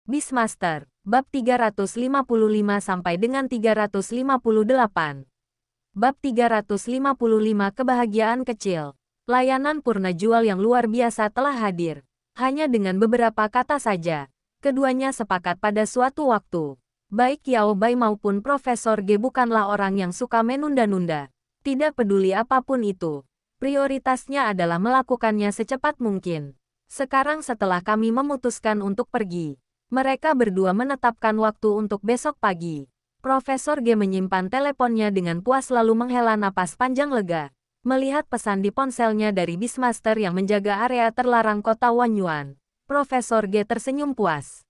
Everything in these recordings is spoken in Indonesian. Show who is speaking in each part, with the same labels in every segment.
Speaker 1: Beastmaster, bab 355 sampai dengan 358. Bab 355 Kebahagiaan Kecil. Layanan purna jual yang luar biasa telah hadir. Hanya dengan beberapa kata saja, keduanya sepakat pada suatu waktu. Baik Qiao Bai maupun Profesor Ge bukanlah orang yang suka menunda-nunda. Tidak peduli apapun itu, prioritasnya adalah melakukannya secepat mungkin. Sekarang setelah kami memutuskan untuk pergi, mereka berdua menetapkan waktu untuk besok pagi. Profesor Ge menyimpan teleponnya dengan puas lalu menghela napas panjang lega. Melihat pesan di ponselnya dari Beastmaster yang menjaga area terlarang kota Wanyuan, Profesor Ge tersenyum puas.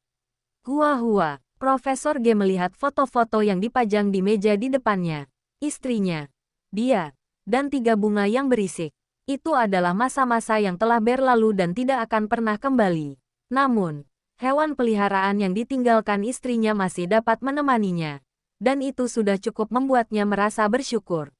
Speaker 1: Hua. Profesor Ge melihat foto-foto yang dipajang di meja di depannya. Istrinya, dia, dan 3 bunga yang berisik. Itu adalah masa-masa yang telah berlalu dan tidak akan pernah kembali. Namun, hewan peliharaan yang ditinggalkan istrinya masih dapat menemaninya. Dan itu sudah cukup membuatnya merasa bersyukur.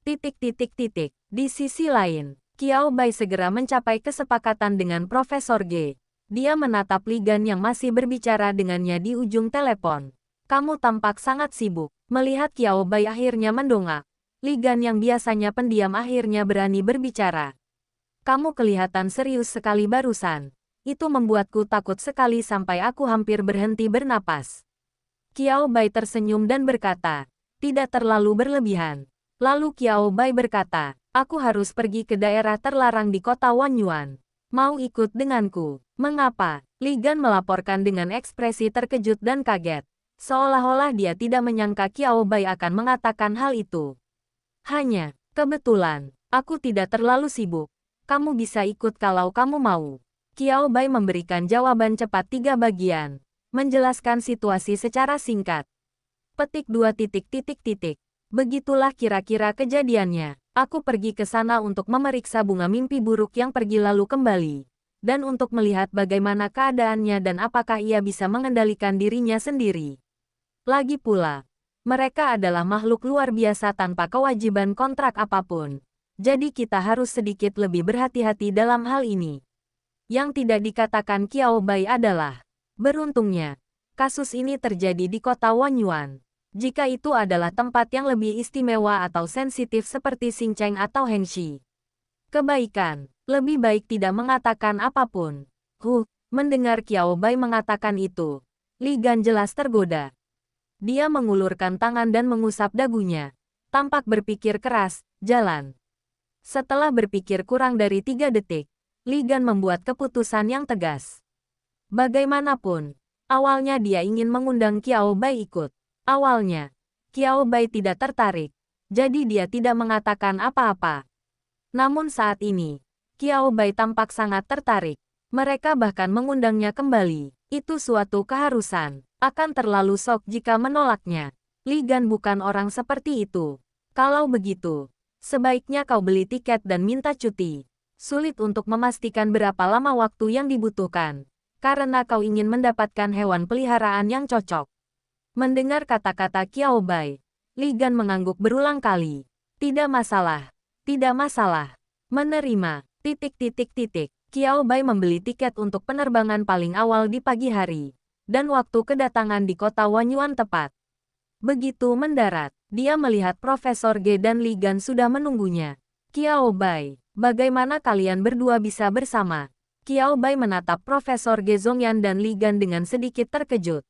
Speaker 1: Di sisi lain, Qiao Bai segera mencapai kesepakatan dengan Profesor Ge. Dia menatap Li Gan yang masih berbicara dengannya di ujung telepon. Kamu tampak sangat sibuk. Melihat Qiao Bai akhirnya mendongak, Li Gan yang biasanya pendiam akhirnya berani berbicara. Kamu kelihatan serius sekali barusan. Itu membuatku takut sekali sampai aku hampir berhenti bernapas. Qiao Bai tersenyum dan berkata, tidak terlalu berlebihan. Lalu Qiao Bai berkata, aku harus pergi ke daerah terlarang di kota Wanyuan. Mau ikut denganku? Mengapa? Li Gan melaporkan dengan ekspresi terkejut dan kaget. Seolah-olah dia tidak menyangka Qiao Bai akan mengatakan hal itu. Hanya, kebetulan, aku tidak terlalu sibuk. Kamu bisa ikut kalau kamu mau. Qiao Bai memberikan jawaban cepat 3 bagian. Menjelaskan situasi secara singkat. Petik 2. Begitulah kira-kira kejadiannya. Aku pergi ke sana untuk memeriksa bunga mimpi buruk yang pergi lalu kembali. Dan untuk melihat bagaimana keadaannya dan apakah ia bisa mengendalikan dirinya sendiri. Lagi pula, mereka adalah makhluk luar biasa tanpa kewajiban kontrak apapun. Jadi kita harus sedikit lebih berhati-hati dalam hal ini. Yang tidak dikatakan Qiao Bai adalah, beruntungnya, kasus ini terjadi di kota Wanyuan. Jika itu adalah tempat yang lebih istimewa atau sensitif seperti Xingcheng atau Hengxi. Kebaikan, lebih baik tidak mengatakan apapun. Mendengar Qiao Bai mengatakan itu, Li Gan jelas tergoda. Dia mengulurkan tangan dan mengusap dagunya. Tampak berpikir keras, jalan. Setelah berpikir kurang dari 3 detik, Li Gan membuat keputusan yang tegas. Bagaimanapun, awalnya dia ingin mengundang Qiao Bai ikut. Awalnya, Qiao Bai tidak tertarik, jadi dia tidak mengatakan apa-apa. Namun saat ini, Qiao Bai tampak sangat tertarik. Mereka bahkan mengundangnya kembali. Itu suatu keharusan. Akan terlalu sok jika menolaknya. Li Gan bukan orang seperti itu. Kalau begitu, sebaiknya kau beli tiket dan minta cuti. Sulit untuk memastikan berapa lama waktu yang dibutuhkan. Karena kau ingin mendapatkan hewan peliharaan yang cocok. Mendengar kata-kata Qiao Bai, Li Gan mengangguk berulang kali. Tidak masalah. Menerima. Qiao Bai membeli tiket untuk penerbangan paling awal di pagi hari. Dan waktu kedatangan di kota Wanyuan tepat. Begitu mendarat, dia melihat Profesor Ge dan Li Gan sudah menunggunya. Qiao Bai, bagaimana kalian berdua bisa bersama? Qiao Bai menatap Profesor Ge Zongyan dan Li Gan dengan sedikit terkejut.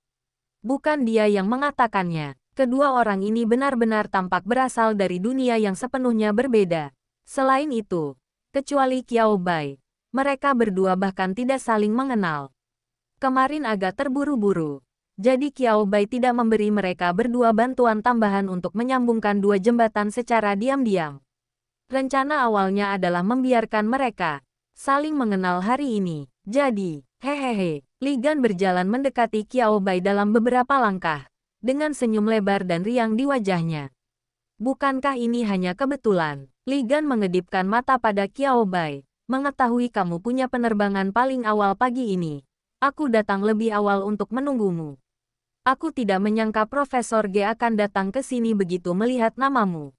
Speaker 1: Bukan dia yang mengatakannya. Kedua orang ini benar-benar tampak berasal dari dunia yang sepenuhnya berbeda. Selain itu, kecuali Qiao Bai, mereka berdua bahkan tidak saling mengenal. Kemarin agak terburu-buru. Jadi Qiao Bai tidak memberi mereka berdua bantuan tambahan untuk menyambungkan 2 jembatan secara diam-diam. Rencana awalnya adalah membiarkan mereka saling mengenal hari ini. Jadi, hehehe. Li Gan berjalan mendekati Qiao Bai dalam beberapa langkah, dengan senyum lebar dan riang di wajahnya. Bukankah ini hanya kebetulan? Li Gan mengedipkan mata pada Qiao Bai. Mengetahui kamu punya penerbangan paling awal pagi ini. Aku datang lebih awal untuk menunggumu. Aku tidak menyangka Profesor Ge akan datang ke sini begitu melihat namamu.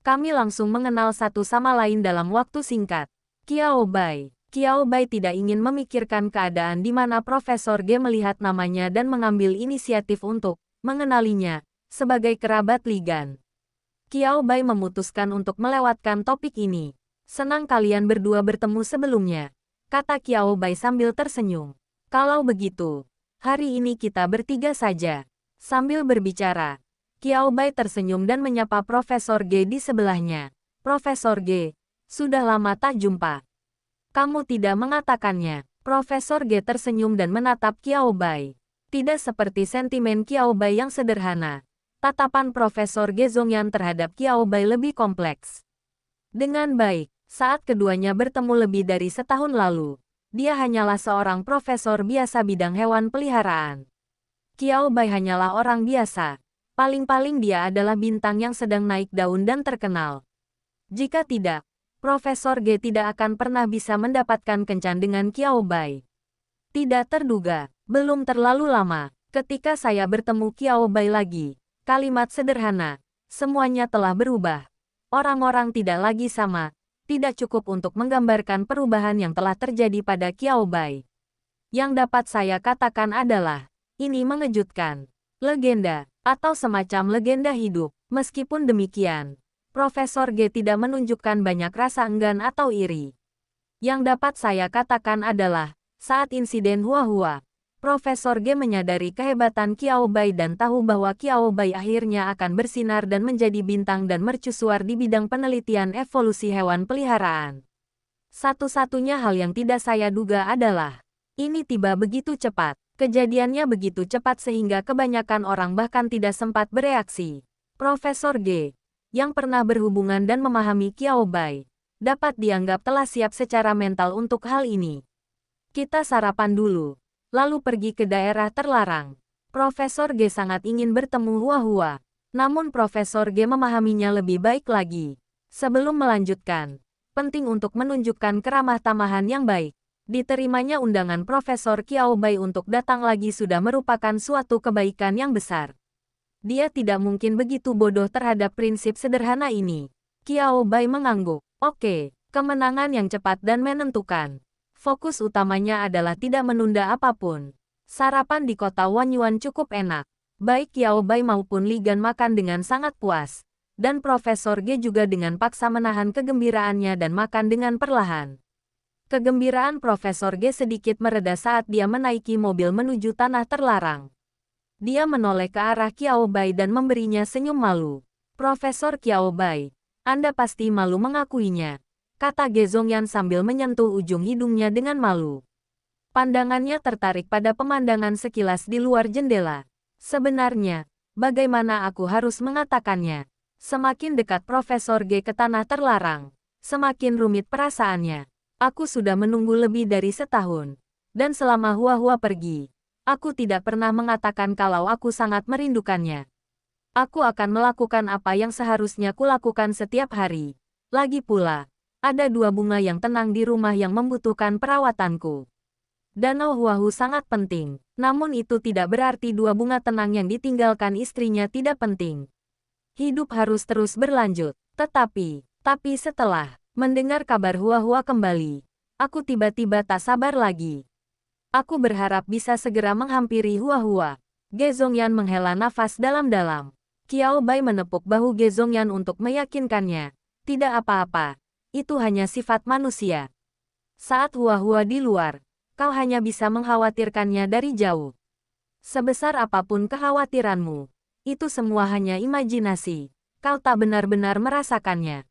Speaker 1: Kami langsung mengenal satu sama lain dalam waktu singkat. Qiao Bai, Qiao Bai tidak ingin memikirkan keadaan di mana Profesor Ge melihat namanya dan mengambil inisiatif untuk mengenalinya sebagai kerabat Li Gan. Qiao Bai memutuskan untuk melewatkan topik ini. Senang kalian berdua bertemu sebelumnya, kata Qiao Bai sambil tersenyum. Kalau begitu, hari ini kita bertiga saja. Sambil berbicara, Qiao Bai tersenyum dan menyapa Profesor Ge di sebelahnya. Profesor Ge, sudah lama tak jumpa. Kamu tidak mengatakannya. Profesor Ge tersenyum dan menatap Qiao Bai. Tidak seperti sentimen Qiao Bai yang sederhana. Tatapan Profesor Ge Zongyan terhadap Qiao Bai lebih kompleks. Dengan baik, saat keduanya bertemu lebih dari setahun lalu, dia hanyalah seorang profesor biasa bidang hewan peliharaan. Qiao Bai hanyalah orang biasa. Paling-paling dia adalah bintang yang sedang naik daun dan terkenal. Jika tidak, Profesor Ge tidak akan pernah bisa mendapatkan kencan dengan Qiao Bai. Tidak terduga, belum terlalu lama, ketika saya bertemu Qiao Bai lagi. Kalimat sederhana, semuanya telah berubah. Orang-orang tidak lagi sama, tidak cukup untuk menggambarkan perubahan yang telah terjadi pada Qiao Bai. Yang dapat saya katakan adalah, ini mengejutkan. Legenda, atau semacam legenda hidup. Meskipun demikian, Profesor Ge tidak menunjukkan banyak rasa enggan atau iri. Yang dapat saya katakan adalah, saat insiden Huahua, Profesor Ge menyadari kehebatan Qiao Bai dan tahu bahwa Qiao Bai akhirnya akan bersinar dan menjadi bintang dan mercusuar di bidang penelitian evolusi hewan peliharaan. Satu-satunya hal yang tidak saya duga adalah, ini tiba begitu cepat. Kejadiannya begitu cepat sehingga kebanyakan orang bahkan tidak sempat bereaksi. Profesor Ge, yang pernah berhubungan dan memahami Qiao Bai, dapat dianggap telah siap secara mental untuk hal ini. Kita sarapan dulu, lalu pergi ke daerah terlarang. Profesor Ge sangat ingin bertemu Huahua, namun Profesor Ge memahaminya lebih baik lagi. Sebelum melanjutkan, penting untuk menunjukkan keramah tamahan yang baik. Diterimanya undangan Profesor Qiao Bai untuk datang lagi sudah merupakan suatu kebaikan yang besar. Dia tidak mungkin begitu bodoh terhadap prinsip sederhana ini. Qiao Bai mengangguk. Oke, kemenangan yang cepat dan menentukan. Fokus utamanya adalah tidak menunda apapun. Sarapan di kota Wanyuan cukup enak. Baik Qiao Bai maupun Li Gan makan dengan sangat puas. Dan Profesor Ge juga dengan paksa menahan kegembiraannya dan makan dengan perlahan. Kegembiraan Profesor Ge sedikit mereda saat dia menaiki mobil menuju tanah terlarang. Dia menoleh ke arah Qiao Bai dan memberinya senyum malu. Profesor Qiao Bai, Anda pasti malu mengakuinya, kata Ge Zongyan sambil menyentuh ujung hidungnya dengan malu. Pandangannya tertarik pada pemandangan sekilas di luar jendela. Sebenarnya, bagaimana aku harus mengatakannya? Semakin dekat Profesor Ge ke tanah terlarang, semakin rumit perasaannya. Aku sudah menunggu lebih dari setahun. Dan selama Huahua pergi, aku tidak pernah mengatakan kalau aku sangat merindukannya. Aku akan melakukan apa yang seharusnya kulakukan setiap hari. Lagi pula, ada 2 bunga yang tenang di rumah yang membutuhkan perawatanku. Danau Huahu sangat penting, namun itu tidak berarti 2 bunga tenang yang ditinggalkan istrinya tidak penting. Hidup harus terus berlanjut, tapi setelah mendengar kabar Huahua kembali, aku tiba-tiba tak sabar lagi. Aku berharap bisa segera menghampiri Huahua. Ge Zongyan menghela nafas dalam-dalam. Qiao Bai menepuk bahu Ge Zongyan untuk meyakinkannya. Tidak apa-apa, itu hanya sifat manusia. Saat Huahua di luar, kau hanya bisa mengkhawatirkannya dari jauh. Sebesar apapun kekhawatiranmu, itu semua hanya imajinasi. Kau tak benar-benar merasakannya.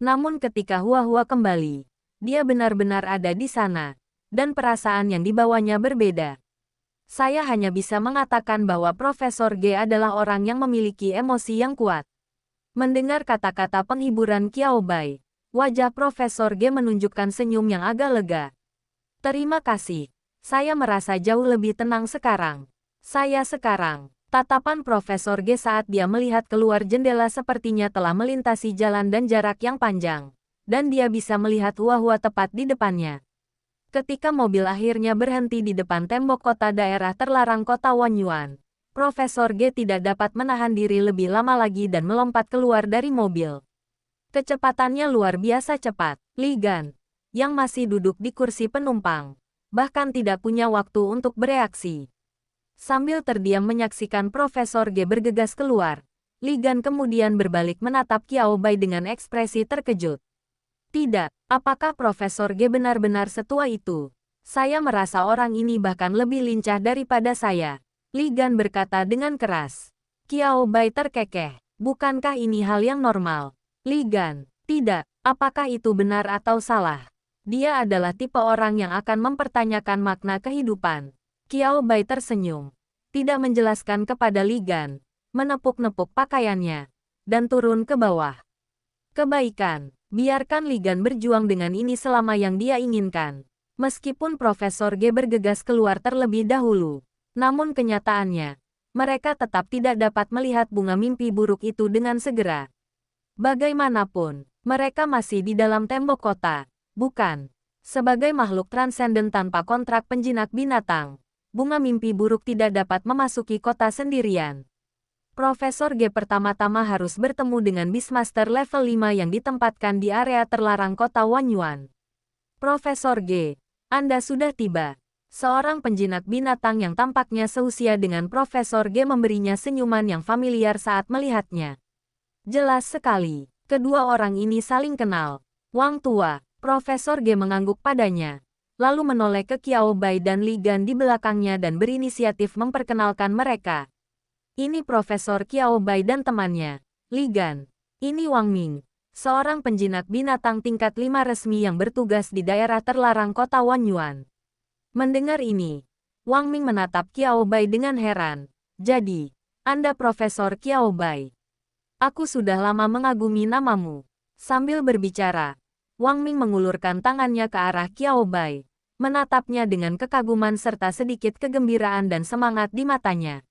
Speaker 1: Namun ketika Huahua kembali, dia benar-benar ada di sana. Dan perasaan yang dibawanya berbeda. Saya hanya bisa mengatakan bahwa Profesor Ge adalah orang yang memiliki emosi yang kuat. Mendengar kata-kata penghiburan Qiao Bai, wajah Profesor Ge menunjukkan senyum yang agak lega. Terima kasih. Saya merasa jauh lebih tenang sekarang. Tatapan Profesor Ge saat dia melihat keluar jendela sepertinya telah melintasi jalan dan jarak yang panjang. Dan dia bisa melihat Huahua tepat di depannya. Ketika mobil akhirnya berhenti di depan tembok kota daerah terlarang kota Wanyuan, Profesor Ge tidak dapat menahan diri lebih lama lagi dan melompat keluar dari mobil. Kecepatannya luar biasa cepat. Li Gan, yang masih duduk di kursi penumpang, bahkan tidak punya waktu untuk bereaksi. Sambil terdiam menyaksikan Profesor Ge bergegas keluar, Li Gan kemudian berbalik menatap Qiao Bai dengan ekspresi terkejut. Tidak, apakah Profesor Ge benar-benar setua itu? Saya merasa orang ini bahkan lebih lincah daripada saya. Li Gan berkata dengan keras. Qiao Bai terkekeh. Bukankah ini hal yang normal? Li Gan, tidak, apakah itu benar atau salah? Dia adalah tipe orang yang akan mempertanyakan makna kehidupan. Qiao Bai tersenyum, tidak menjelaskan kepada Li Gan, menepuk-nepuk pakaiannya, dan turun ke bawah. Kebaikan, biarkan Li Gan berjuang dengan ini selama yang dia inginkan. Meskipun Profesor Ge bergegas keluar terlebih dahulu, namun kenyataannya, mereka tetap tidak dapat melihat bunga mimpi buruk itu dengan segera. Bagaimanapun, mereka masih di dalam tembok kota, bukan? Sebagai makhluk transenden tanpa kontrak penjinak binatang, bunga mimpi buruk tidak dapat memasuki kota sendirian. Profesor Ge pertama-tama harus bertemu dengan Beastmaster level 5 yang ditempatkan di area terlarang kota Wanyuan. Profesor Ge, Anda sudah tiba. Seorang penjinak binatang yang tampaknya seusia dengan Profesor Ge memberinya senyuman yang familiar saat melihatnya. Jelas sekali, kedua orang ini saling kenal. Wang Tua, Profesor Ge mengangguk padanya, lalu menoleh ke Qiao Bai dan Li Gan di belakangnya dan berinisiatif memperkenalkan mereka. Ini Profesor Qiao Bai dan temannya, Li Gan. Ini Wang Ming, seorang penjinak binatang tingkat 5 resmi yang bertugas di daerah terlarang kota Wanyuan. Mendengar ini, Wang Ming menatap Qiao Bai dengan heran. Jadi, Anda Profesor Qiao Bai. Aku sudah lama mengagumi namamu. Sambil berbicara, Wang Ming mengulurkan tangannya ke arah Qiao Bai, menatapnya dengan kekaguman serta sedikit kegembiraan dan semangat di matanya.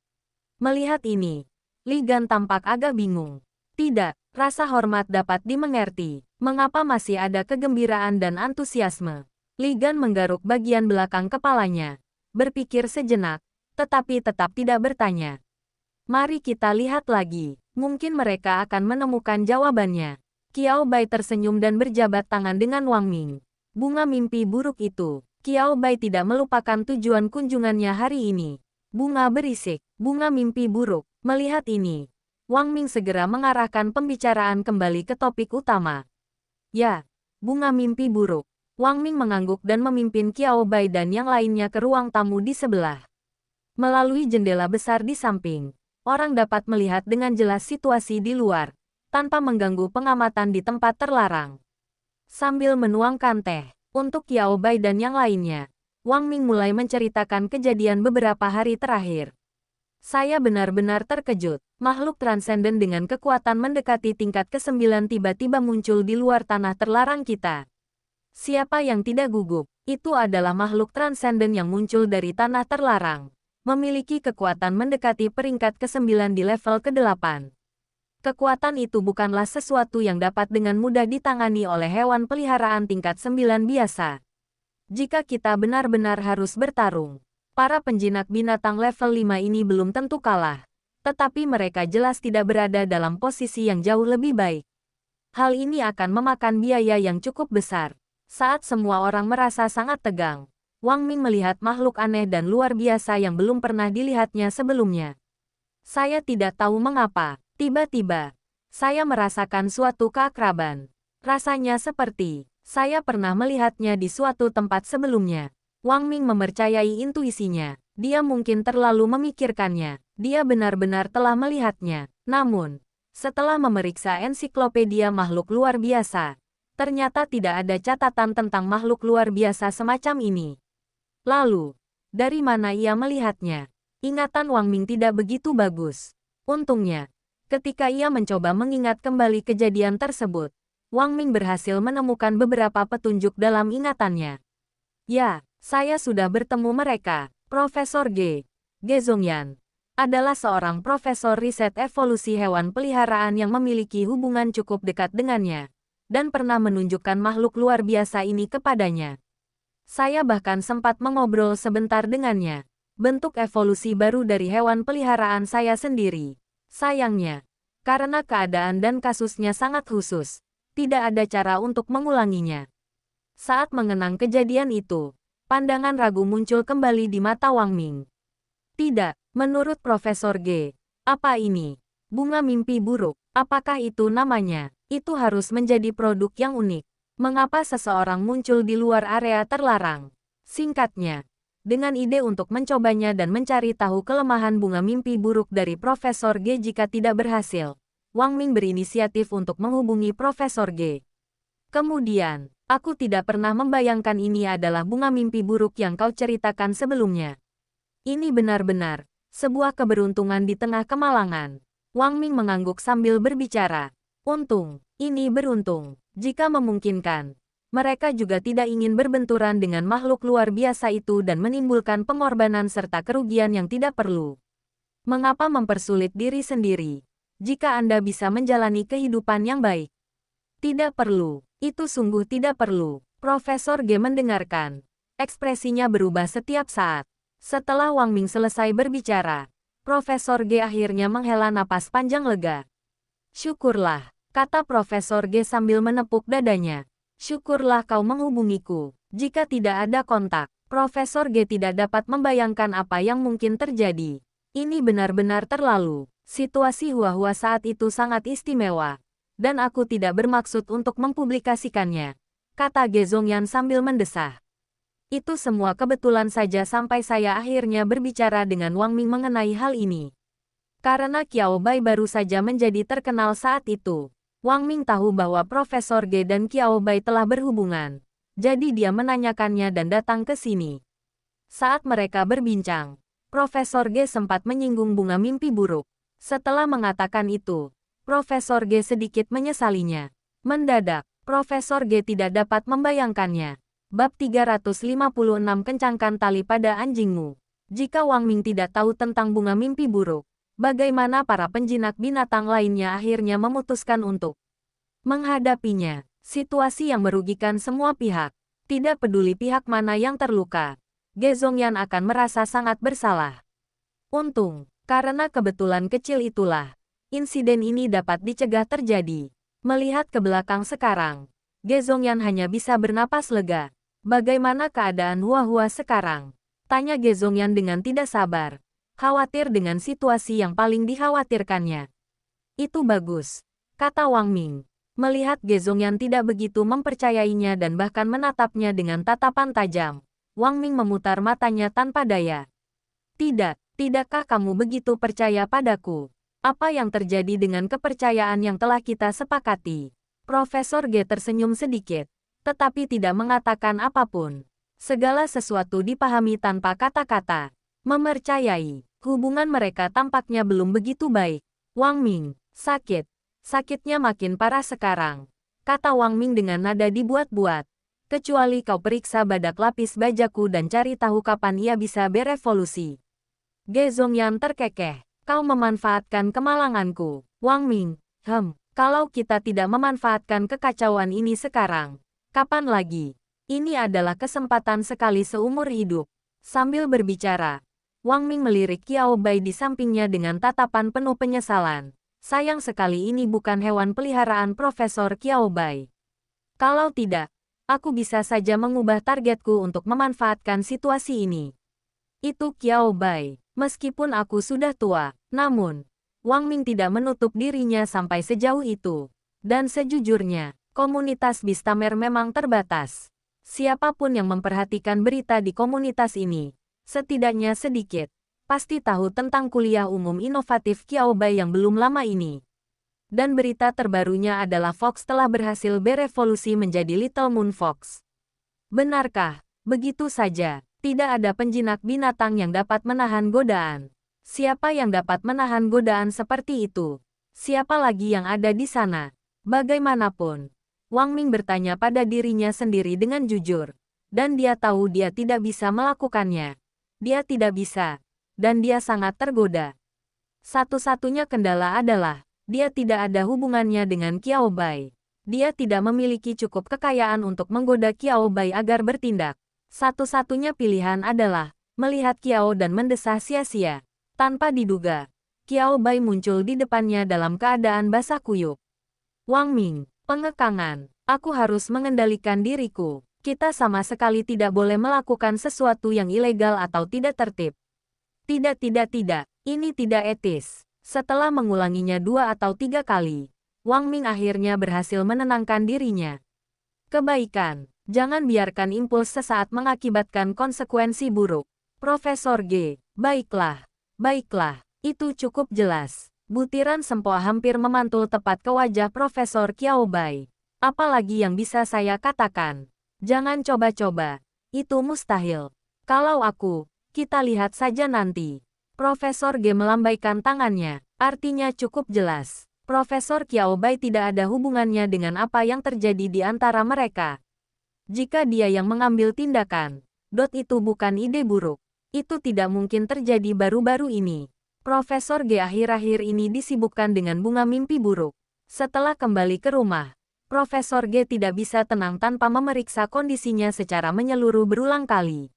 Speaker 1: Melihat ini, Li Gan tampak agak bingung. Tidak, rasa hormat dapat dimengerti. Mengapa masih ada kegembiraan dan antusiasme? Li Gan menggaruk bagian belakang kepalanya, berpikir sejenak, tetapi tetap tidak bertanya. Mari kita lihat lagi, mungkin mereka akan menemukan jawabannya. Qiao Bai tersenyum dan berjabat tangan dengan Wang Ming. Bunga mimpi buruk itu. Qiao Bai tidak melupakan tujuan kunjungannya hari ini. Bunga berisik, bunga mimpi buruk. Melihat ini, Wang Ming segera mengarahkan pembicaraan kembali ke topik utama. Ya, bunga mimpi buruk. Wang Ming mengangguk dan memimpin Qiao Bai dan yang lainnya ke ruang tamu di sebelah. Melalui jendela besar di samping, orang dapat melihat dengan jelas situasi di luar, tanpa mengganggu pengamatan di tempat terlarang. Sambil menuangkan teh, untuk Qiao Bai dan yang lainnya, Wang Ming mulai menceritakan kejadian beberapa hari terakhir. Saya benar-benar terkejut. Makhluk transenden dengan kekuatan mendekati tingkat ke-9 tiba-tiba muncul di luar tanah terlarang kita. Siapa yang tidak gugup? Itu adalah makhluk transenden yang muncul dari tanah terlarang. Memiliki kekuatan mendekati peringkat ke-9 di level ke-8. Kekuatan itu bukanlah sesuatu yang dapat dengan mudah ditangani oleh hewan peliharaan tingkat 9 biasa. Jika kita benar-benar harus bertarung, para penjinak binatang level 5 ini belum tentu kalah, tetapi mereka jelas tidak berada dalam posisi yang jauh lebih baik. Hal ini akan memakan biaya yang cukup besar. Saat semua orang merasa sangat tegang, Wang Ming melihat makhluk aneh dan luar biasa yang belum pernah dilihatnya sebelumnya. Saya tidak tahu mengapa, tiba-tiba, saya merasakan suatu keakraban. Rasanya seperti saya pernah melihatnya di suatu tempat sebelumnya. Wang Ming mempercayai intuisinya. Dia mungkin terlalu memikirkannya. Dia benar-benar telah melihatnya. Namun, setelah memeriksa ensiklopedia makhluk luar biasa, ternyata tidak ada catatan tentang makhluk luar biasa semacam ini. Lalu, dari mana ia melihatnya? Ingatan Wang Ming tidak begitu bagus. Untungnya, ketika ia mencoba mengingat kembali kejadian tersebut, Wang Ming berhasil menemukan beberapa petunjuk dalam ingatannya. Ya, saya sudah bertemu mereka. Profesor Ge Zongyan adalah seorang profesor riset evolusi hewan peliharaan yang memiliki hubungan cukup dekat dengannya, dan pernah menunjukkan makhluk luar biasa ini kepadanya. Saya bahkan sempat mengobrol sebentar dengannya. Bentuk evolusi baru dari hewan peliharaan saya sendiri. Sayangnya, karena keadaan dan kasusnya sangat khusus, tidak ada cara untuk mengulanginya. Saat mengenang kejadian itu, pandangan ragu muncul kembali di mata Wang Ming. Tidak, menurut Profesor G. Apa ini? Bunga mimpi buruk. Apakah itu namanya? Itu harus menjadi produk yang unik. Mengapa seseorang muncul di luar area terlarang? Singkatnya, dengan ide untuk mencobanya dan mencari tahu kelemahan bunga mimpi buruk dari Profesor G jika tidak berhasil, Wang Ming berinisiatif untuk menghubungi Profesor G. Kemudian, aku tidak pernah membayangkan ini adalah bunga mimpi buruk yang kau ceritakan sebelumnya. Ini benar-benar sebuah keberuntungan di tengah kemalangan. Wang Ming mengangguk sambil berbicara. Untung, ini beruntung. Jika memungkinkan, mereka juga tidak ingin berbenturan dengan makhluk luar biasa itu dan menimbulkan pengorbanan serta kerugian yang tidak perlu. Mengapa mempersulit diri sendiri? Jika Anda bisa menjalani kehidupan yang baik. Tidak perlu. Itu sungguh tidak perlu. Profesor G mendengarkan. Ekspresinya berubah setiap saat. Setelah Wang Ming selesai berbicara, Profesor G akhirnya menghela napas panjang lega. Syukurlah, kata Profesor G sambil menepuk dadanya. Syukurlah kau menghubungiku. Jika tidak ada kontak, Profesor G tidak dapat membayangkan apa yang mungkin terjadi. Ini benar-benar terlalu. Situasi Hua-Hua saat itu sangat istimewa. Dan aku tidak bermaksud untuk mempublikasikannya, kata Ge Zongyan sambil mendesah. Itu semua kebetulan saja sampai saya akhirnya berbicara dengan Wang Ming mengenai hal ini. Karena Qiao Bai baru saja menjadi terkenal saat itu, Wang Ming tahu bahwa Profesor Ge dan Qiao Bai telah berhubungan. Jadi dia menanyakannya dan datang ke sini. Saat mereka berbincang, Profesor Ge sempat menyinggung bunga mimpi buruk. Setelah mengatakan itu, Profesor G sedikit menyesalinya. Mendadak, Profesor G tidak dapat membayangkannya. Bab 356 Kencangkan tali pada anjingmu. Jika Wang Ming tidak tahu tentang bunga mimpi buruk, bagaimana para penjinak binatang lainnya akhirnya memutuskan untuk menghadapinya. Situasi yang merugikan semua pihak. Tidak peduli pihak mana yang terluka, Ge Zongyan akan merasa sangat bersalah. Untung, karena kebetulan kecil itulah, insiden ini dapat dicegah terjadi. Melihat ke belakang sekarang, Ge Zongyan hanya bisa bernapas lega. Bagaimana keadaan Hua-Hua sekarang? Tanya Ge Zongyan dengan tidak sabar. Khawatir dengan situasi yang paling dikhawatirkannya. Itu bagus, kata Wang Ming. Melihat Ge Zongyan tidak begitu mempercayainya dan bahkan menatapnya dengan tatapan tajam, Wang Ming memutar matanya tanpa daya. Tidak, tidakkah kamu begitu percaya padaku? Apa yang terjadi dengan kepercayaan yang telah kita sepakati? Profesor G tersenyum sedikit, tetapi tidak mengatakan apapun. Segala sesuatu dipahami tanpa kata-kata. Mempercayai, hubungan mereka tampaknya belum begitu baik. Wang Ming, sakit. Sakitnya makin parah sekarang, kata Wang Ming dengan nada dibuat-buat. Kecuali kau periksa badak lapis bajaku dan cari tahu kapan ia bisa berevolusi. Ge Zongyan terkekeh. Kau memanfaatkan kemalanganku, Wang Ming. Kalau kita tidak memanfaatkan kekacauan ini sekarang, kapan lagi? Ini adalah kesempatan sekali seumur hidup. Sambil berbicara, Wang Ming melirik Qiao Bai di sampingnya dengan tatapan penuh penyesalan. Sayang sekali ini bukan hewan peliharaan Profesor Qiao Bai. Kalau tidak, aku bisa saja mengubah targetku untuk memanfaatkan situasi ini. Itu Qiao Bai. Meskipun aku sudah tua, namun, Wang Ming tidak menutup dirinya sampai sejauh itu. Dan sejujurnya, komunitas Bistamer memang terbatas. Siapapun yang memperhatikan berita di komunitas ini, setidaknya sedikit, pasti tahu tentang kuliah umum inovatif Qiao Bai yang belum lama ini. Dan berita terbarunya adalah Fox telah berhasil berevolusi menjadi Little Moon Fox. Benarkah? Begitu saja. Tidak ada penjinak binatang yang dapat menahan godaan. Siapa yang dapat menahan godaan seperti itu? Siapa lagi yang ada di sana? Bagaimanapun, Wang Ming bertanya pada dirinya sendiri dengan jujur. Dan dia tahu dia tidak bisa melakukannya. Dia tidak bisa. Dan dia sangat tergoda. Satu-satunya kendala adalah, dia tidak ada hubungannya dengan Qiao Bai. Dia tidak memiliki cukup kekayaan untuk menggoda Qiao Bai agar bertindak. Satu-satunya pilihan adalah melihat Qiao dan mendesah sia-sia. Tanpa diduga, Qiao Bai muncul di depannya dalam keadaan basah kuyup. Wang Ming, pengekangan. Aku harus mengendalikan diriku. Kita sama sekali tidak boleh melakukan sesuatu yang ilegal atau tidak tertib. Tidak, tidak, tidak. Ini tidak etis. Setelah mengulanginya 2 atau 3 kali, Wang Ming akhirnya berhasil menenangkan dirinya. Kebaikan. Jangan biarkan impuls sesaat mengakibatkan konsekuensi buruk. Profesor G. Baiklah. Baiklah. Itu cukup jelas. Butiran sempoa hampir memantul tepat ke wajah Profesor Qiao Bai. Apalagi yang bisa saya katakan? Jangan coba-coba. Itu mustahil. Kalau aku, kita lihat saja nanti. Profesor G melambaikan tangannya. Artinya cukup jelas. Profesor Qiao Bai tidak ada hubungannya dengan apa yang terjadi di antara mereka. Jika dia yang mengambil tindakan, itu bukan ide buruk. Itu tidak mungkin terjadi baru-baru ini. Profesor G akhir-akhir ini disibukkan dengan bunga mimpi buruk. Setelah kembali ke rumah, Profesor G tidak bisa tenang tanpa memeriksa kondisinya secara menyeluruh berulang kali.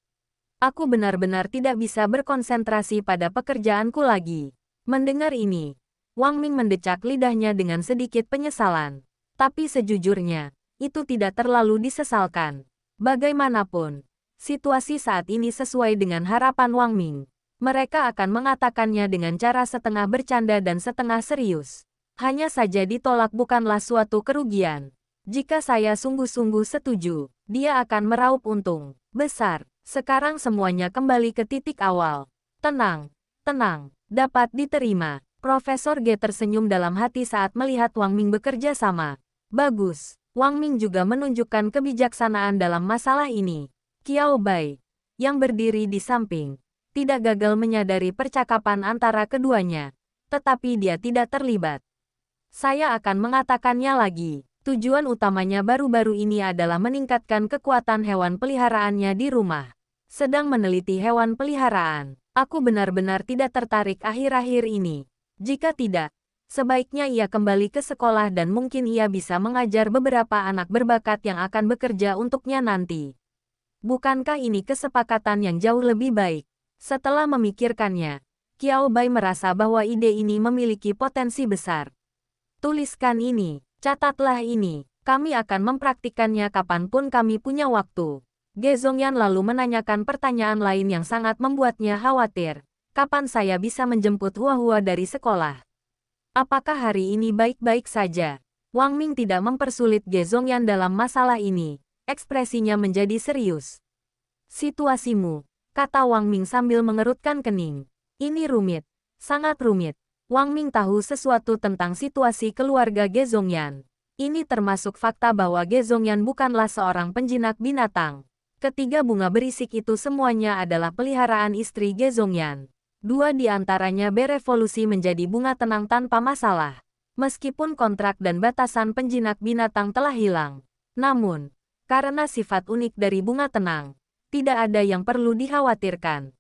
Speaker 1: Aku benar-benar tidak bisa berkonsentrasi pada pekerjaanku lagi. Mendengar ini, Wang Ming mendecak lidahnya dengan sedikit penyesalan. Tapi sejujurnya, itu tidak terlalu disesalkan. Bagaimanapun, situasi saat ini sesuai dengan harapan Wang Ming. Mereka akan mengatakannya dengan cara setengah bercanda dan setengah serius. Hanya saja ditolak bukanlah suatu kerugian. Jika saya sungguh-sungguh setuju, dia akan meraup untung besar. Sekarang semuanya kembali ke titik awal. Tenang, tenang, dapat diterima. Profesor G tersenyum dalam hati saat melihat Wang Ming bekerja sama. Bagus, Wang Ming juga menunjukkan kebijaksanaan dalam masalah ini. Qiao Bai, yang berdiri di samping, tidak gagal menyadari percakapan antara keduanya. Tetapi dia tidak terlibat. Saya akan mengatakannya lagi. Tujuan utamanya baru-baru ini adalah meningkatkan kekuatan hewan peliharaannya di rumah. Sedang meneliti hewan peliharaan. Aku benar-benar tidak tertarik akhir-akhir ini. Jika tidak, sebaiknya ia kembali ke sekolah dan mungkin ia bisa mengajar beberapa anak berbakat yang akan bekerja untuknya nanti. Bukankah ini kesepakatan yang jauh lebih baik? Setelah memikirkannya, Qiao Bai merasa bahwa ide ini memiliki potensi besar. Tuliskan ini, catatlah ini, kami akan mempraktikkannya kapanpun kami punya waktu. Ge Zongyan lalu menanyakan pertanyaan lain yang sangat membuatnya khawatir. Kapan saya bisa menjemput Hua-Hua dari sekolah? Apakah hari ini baik-baik saja? Wang Ming tidak mempersulit Ge Zongyan dalam masalah ini. Ekspresinya menjadi serius. Situasimu, kata Wang Ming sambil mengerutkan kening. Ini rumit, sangat rumit. Wang Ming tahu sesuatu tentang situasi keluarga Ge Zongyan. Ini termasuk fakta bahwa Ge Zongyan bukanlah seorang penjinak binatang. Ketiga bunga berisik itu semuanya adalah peliharaan istri Ge Zongyan. 2 di antaranya berevolusi menjadi bunga tenang tanpa masalah. Meskipun kontrak dan batasan penjinak binatang telah hilang. Namun, karena sifat unik dari bunga tenang, tidak ada yang perlu dikhawatirkan.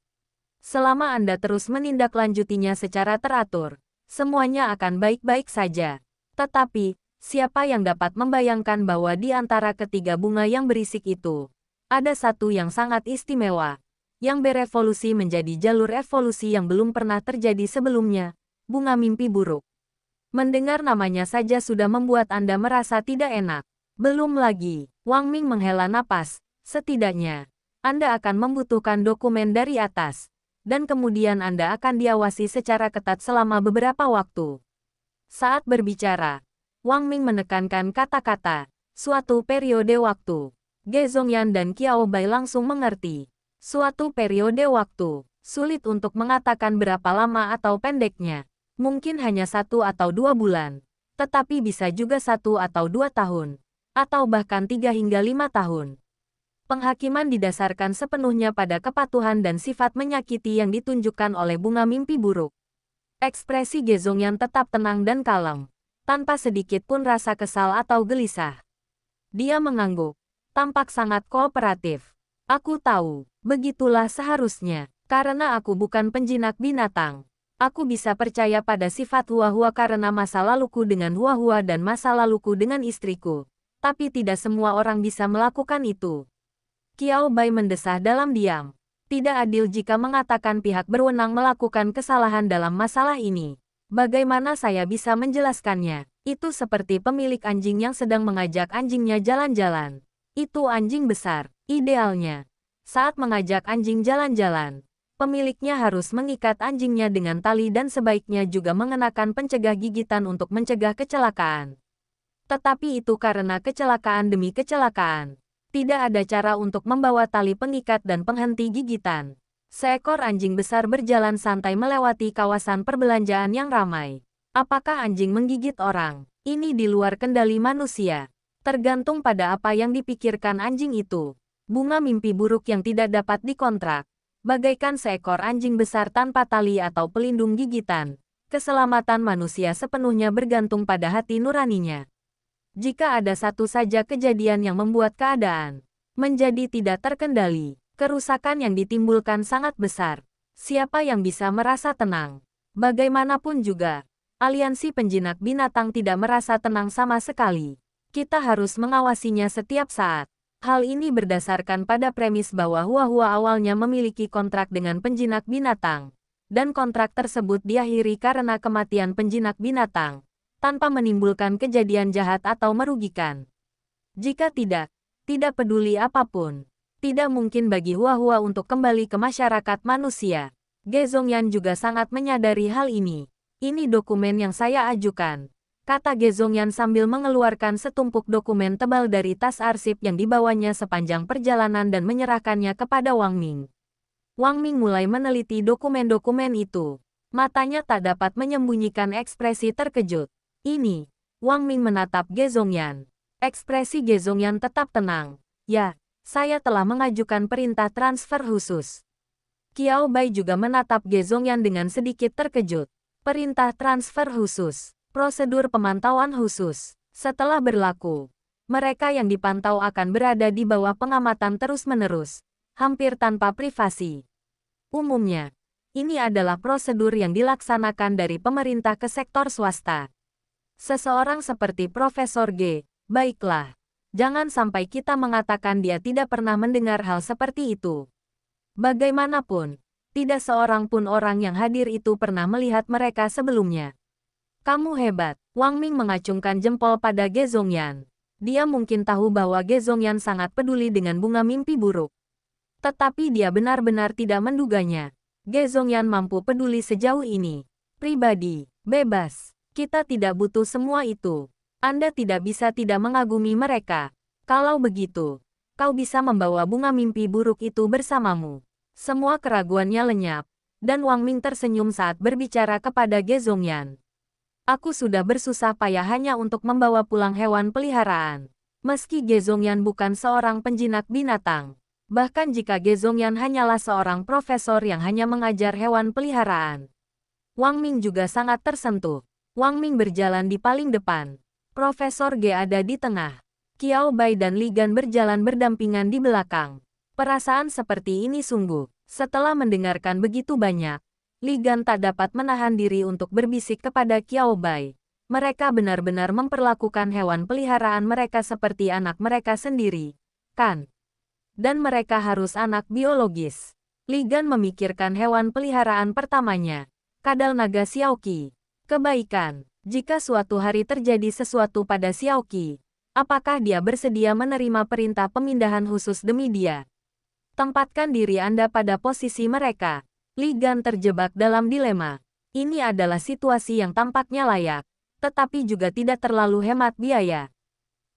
Speaker 1: Selama Anda terus menindaklanjutinya secara teratur, semuanya akan baik-baik saja. Tetapi, siapa yang dapat membayangkan bahwa di antara ketiga bunga yang berisik itu, ada satu yang sangat istimewa, yang berevolusi menjadi jalur evolusi yang belum pernah terjadi sebelumnya, bunga mimpi buruk. Mendengar namanya saja sudah membuat Anda merasa tidak enak. Belum lagi, Wang Ming menghela napas, setidaknya, Anda akan membutuhkan dokumen dari atas. Dan kemudian Anda akan diawasi secara ketat selama beberapa waktu. Saat berbicara, Wang Ming menekankan kata-kata, suatu periode waktu. Ge Zongyan dan Qiao Bai langsung mengerti. Suatu periode waktu, sulit untuk mengatakan berapa lama atau pendeknya. Mungkin hanya 1 atau 2 bulan. Tetapi bisa juga 1 atau 2 tahun. Atau bahkan 3 hingga 5 tahun. Penghakiman didasarkan sepenuhnya pada kepatuhan dan sifat menyakiti yang ditunjukkan oleh bunga mimpi buruk. Ekspresi Ge Zongyan tetap tenang dan kalem, tanpa sedikit pun rasa kesal atau gelisah. Dia mengangguk, tampak sangat kooperatif. Aku tahu, begitulah seharusnya, karena aku bukan penjinak binatang. Aku bisa percaya pada sifat Hua-Hua karena masa laluku dengan Hua-Hua dan masa laluku dengan istriku. Tapi tidak semua orang bisa melakukan itu. Qiao Bai mendesah dalam diam. Tidak adil jika mengatakan pihak berwenang melakukan kesalahan dalam masalah ini. Bagaimana saya bisa menjelaskannya? Itu seperti pemilik anjing yang sedang mengajak anjingnya jalan-jalan. Itu anjing besar. Idealnya, saat mengajak anjing jalan-jalan, pemiliknya harus mengikat anjingnya dengan tali dan sebaiknya juga mengenakan pencegah gigitan untuk mencegah kecelakaan. Tetapi itu karena kecelakaan demi kecelakaan. Tidak ada cara untuk membawa tali pengikat dan penghenti gigitan. Seekor anjing besar berjalan santai melewati kawasan perbelanjaan yang ramai. Apakah anjing menggigit orang? Ini di luar kendali manusia. Tergantung pada apa yang dipikirkan anjing itu. Bunga mimpi buruk yang tidak dapat dikontrak. Bagaikan seekor anjing besar tanpa tali atau pelindung gigitan. Keselamatan manusia sepenuhnya bergantung pada hati nuraninya. Jika ada satu saja kejadian yang membuat keadaan menjadi tidak terkendali, kerusakan yang ditimbulkan sangat besar. Siapa yang bisa merasa tenang? Bagaimanapun juga, aliansi penjinak binatang tidak merasa tenang sama sekali. Kita harus mengawasinya setiap saat. Hal ini berdasarkan pada premis bahwa Huahua awalnya memiliki kontrak dengan penjinak binatang, dan kontrak tersebut diakhiri karena kematian penjinak binatang, tanpa menimbulkan kejadian jahat atau merugikan. Jika tidak peduli apapun, tidak mungkin bagi Huahua untuk kembali ke masyarakat manusia. Ge Zongyan juga sangat menyadari hal ini. Ini dokumen yang saya ajukan, kata Ge Zongyan sambil mengeluarkan setumpuk dokumen tebal dari tas arsip yang dibawanya sepanjang perjalanan dan menyerahkannya kepada Wang Ming. Wang Ming mulai meneliti dokumen-dokumen itu. Matanya tak dapat menyembunyikan ekspresi terkejut. Ini, Wang Ming menatap Ge Zongyan. Ekspresi Ge Zongyan tetap tenang. Ya, saya telah mengajukan perintah transfer khusus. Qiao Bai juga menatap Ge Zongyan dengan sedikit terkejut. Perintah transfer khusus, prosedur pemantauan khusus. Setelah berlaku, mereka yang dipantau akan berada di bawah pengamatan terus-menerus, hampir tanpa privasi. Umumnya, ini adalah prosedur yang dilaksanakan dari pemerintah ke sektor swasta. Seseorang seperti Profesor G, baiklah. Jangan sampai kita mengatakan dia tidak pernah mendengar hal seperti itu. Bagaimanapun, tidak seorang pun orang yang hadir itu pernah melihat mereka sebelumnya. Kamu hebat. Wang Ming mengacungkan jempol pada Ge Zongyan. Dia mungkin tahu bahwa Ge Zongyan sangat peduli dengan bunga mimpi buruk. Tetapi dia benar-benar tidak menduganya. Ge Zongyan mampu peduli sejauh ini. Pribadi, bebas. Kita tidak butuh semua itu. Anda tidak bisa tidak mengagumi mereka. Kalau begitu, kau bisa membawa bunga mimpi buruk itu bersamamu. Semua keraguannya lenyap, dan Wang Ming tersenyum saat berbicara kepada Ge Zongyan. Aku sudah bersusah payah hanya untuk membawa pulang hewan peliharaan. Meski Ge Zongyan bukan seorang penjinak binatang, bahkan jika Ge Zongyan hanyalah seorang profesor yang hanya mengajar hewan peliharaan, Wang Ming juga sangat tersentuh. Wang Ming berjalan di paling depan. Profesor Ge ada di tengah. Qiao Bai dan Li Gan berjalan berdampingan di belakang. Perasaan seperti ini sungguh. Setelah mendengarkan begitu banyak, Li Gan tak dapat menahan diri untuk berbisik kepada Qiao Bai. Mereka benar-benar memperlakukan hewan peliharaan mereka seperti anak mereka sendiri, kan? Dan mereka harus anak biologis. Li Gan memikirkan hewan peliharaan pertamanya, kadal naga Xiaoqi. Kebaikan, jika suatu hari terjadi sesuatu pada Xiaoqi, apakah dia bersedia menerima perintah pemindahan khusus demi dia? Tempatkan diri Anda pada posisi mereka. Li Gan terjebak dalam dilema. Ini adalah situasi yang tampaknya layak, tetapi juga tidak terlalu hemat biaya.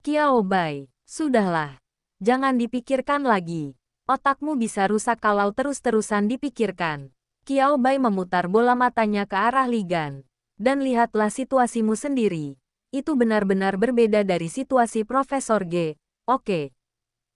Speaker 1: Qiao Bai, sudahlah. Jangan dipikirkan lagi. Otakmu bisa rusak kalau terus-terusan dipikirkan. Qiao Bai memutar bola matanya ke arah Li Gan. Dan lihatlah situasimu sendiri. Itu benar-benar berbeda dari situasi Profesor G. Oke.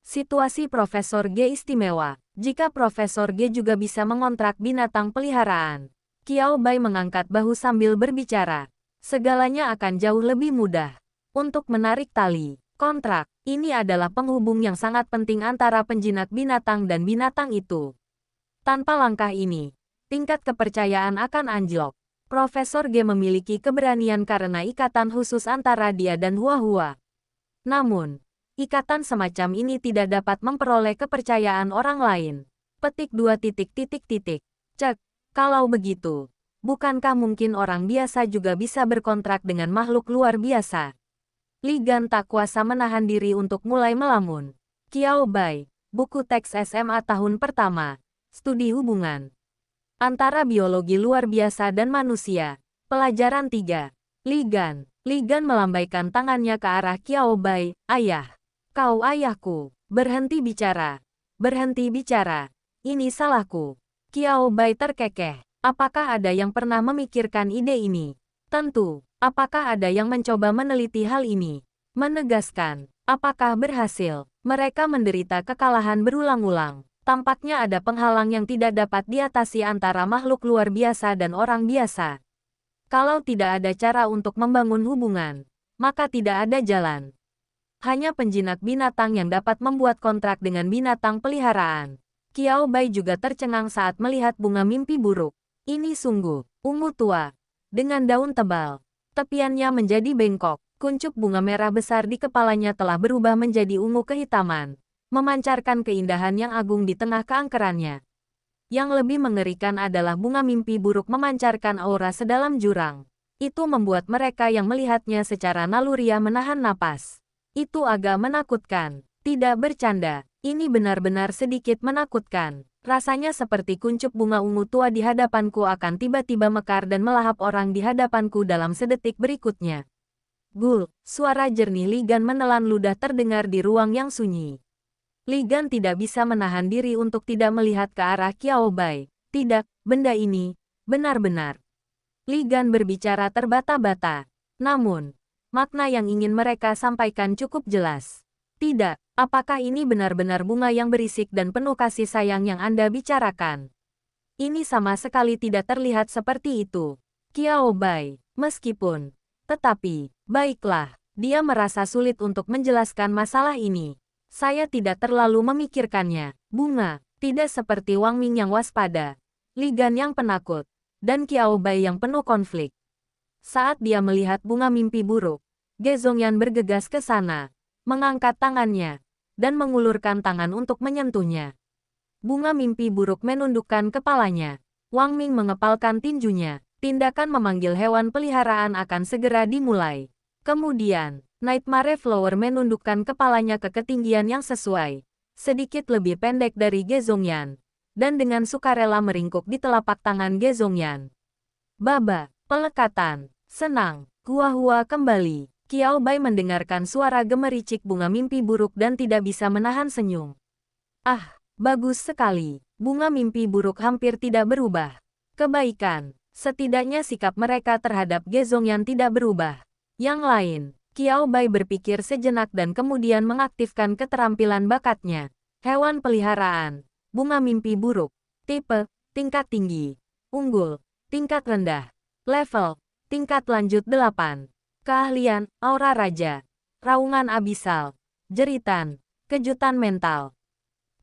Speaker 1: Situasi Profesor G istimewa. Jika Profesor G juga bisa mengontrak binatang peliharaan. Qiao Bai mengangkat bahu sambil berbicara. Segalanya akan jauh lebih mudah. Untuk menarik tali kontrak, ini adalah penghubung yang sangat penting antara penjinak binatang dan binatang itu. Tanpa langkah ini, tingkat kepercayaan akan anjlok. Profesor G memiliki keberanian karena ikatan khusus antara dia dan Huahua. Namun, ikatan semacam ini tidak dapat memperoleh kepercayaan orang lain. Petik 2 titik. Cek, kalau begitu, bukankah mungkin orang biasa juga bisa berkontrak dengan makhluk luar biasa? Li Gan tak kuasa menahan diri untuk mulai melamun. Qiao Bai, buku teks SMA tahun pertama, studi hubungan antara biologi luar biasa dan manusia. Pelajaran 3. Li Gan. Li Gan melambaikan tangannya ke arah Qiao Bai. Ayah. Kau ayahku. Berhenti bicara. Berhenti bicara. Ini salahku. Qiao Bai terkekeh. Apakah ada yang pernah memikirkan ide ini? Tentu. Apakah ada yang mencoba meneliti hal ini? Menegaskan. Apakah berhasil? Mereka menderita kekalahan berulang-ulang. Tampaknya ada penghalang yang tidak dapat diatasi antara makhluk luar biasa dan orang biasa. Kalau tidak ada cara untuk membangun hubungan, maka tidak ada jalan. Hanya penjinak binatang yang dapat membuat kontrak dengan binatang peliharaan. Qiao Bai juga tercengang saat melihat bunga mimpi buruk. Ini sungguh ungu tua, dengan daun tebal. Tepiannya menjadi bengkok. Kuncup bunga merah besar di kepalanya telah berubah menjadi ungu kehitaman, memancarkan keindahan yang agung di tengah keangkerannya. Yang lebih mengerikan adalah bunga mimpi buruk memancarkan aura sedalam jurang. Itu membuat mereka yang melihatnya secara naluriah menahan napas. Itu agak menakutkan. Tidak bercanda, ini benar-benar sedikit menakutkan. Rasanya seperti kuncup bunga ungu tua di hadapanku akan tiba-tiba mekar dan melahap orang di hadapanku dalam sedetik berikutnya. Gul, suara jernih Li Gan menelan ludah terdengar di ruang yang sunyi. Li Gan tidak bisa menahan diri untuk tidak melihat ke arah Qiao Bai. Tidak, benda ini, benar-benar. Li Gan berbicara terbata-bata. Namun, makna yang ingin mereka sampaikan cukup jelas. Tidak, apakah ini benar-benar bunga yang berisik dan penuh kasih sayang yang Anda bicarakan? Ini sama sekali tidak terlihat seperti itu. Qiao Bai, meskipun. Tetapi, baiklah, dia merasa sulit untuk menjelaskan masalah ini. Saya tidak terlalu memikirkannya. Bunga, tidak seperti Wang Ming yang waspada, Li Gan yang penakut, dan Qiao Bai yang penuh konflik. Saat dia melihat bunga mimpi buruk, Ge Zongyan bergegas ke sana, mengangkat tangannya, dan mengulurkan tangan untuk menyentuhnya. Bunga mimpi buruk menundukkan kepalanya. Wang Ming mengepalkan tinjunya. Tindakan memanggil hewan peliharaan akan segera dimulai. Kemudian, Nightmare Flower menundukkan kepalanya ke ketinggian yang sesuai, sedikit lebih pendek dari Ge Zongyan, dan dengan sukarela meringkuk di telapak tangan Ge Zongyan. Baba, pelekatan, senang, hua-hua kembali. Qiao Bai mendengarkan suara gemericik bunga mimpi buruk dan tidak bisa menahan senyum. Ah, bagus sekali. Bunga mimpi buruk hampir tidak berubah. Kebaikan. Setidaknya sikap mereka terhadap Ge Zongyan tidak berubah. Yang lain, Qiao Bai berpikir sejenak dan kemudian mengaktifkan keterampilan bakatnya. Hewan peliharaan, bunga mimpi buruk, tipe, tingkat tinggi, unggul, tingkat rendah, level, tingkat lanjut 8, keahlian, aura raja, raungan abisal, jeritan, kejutan mental.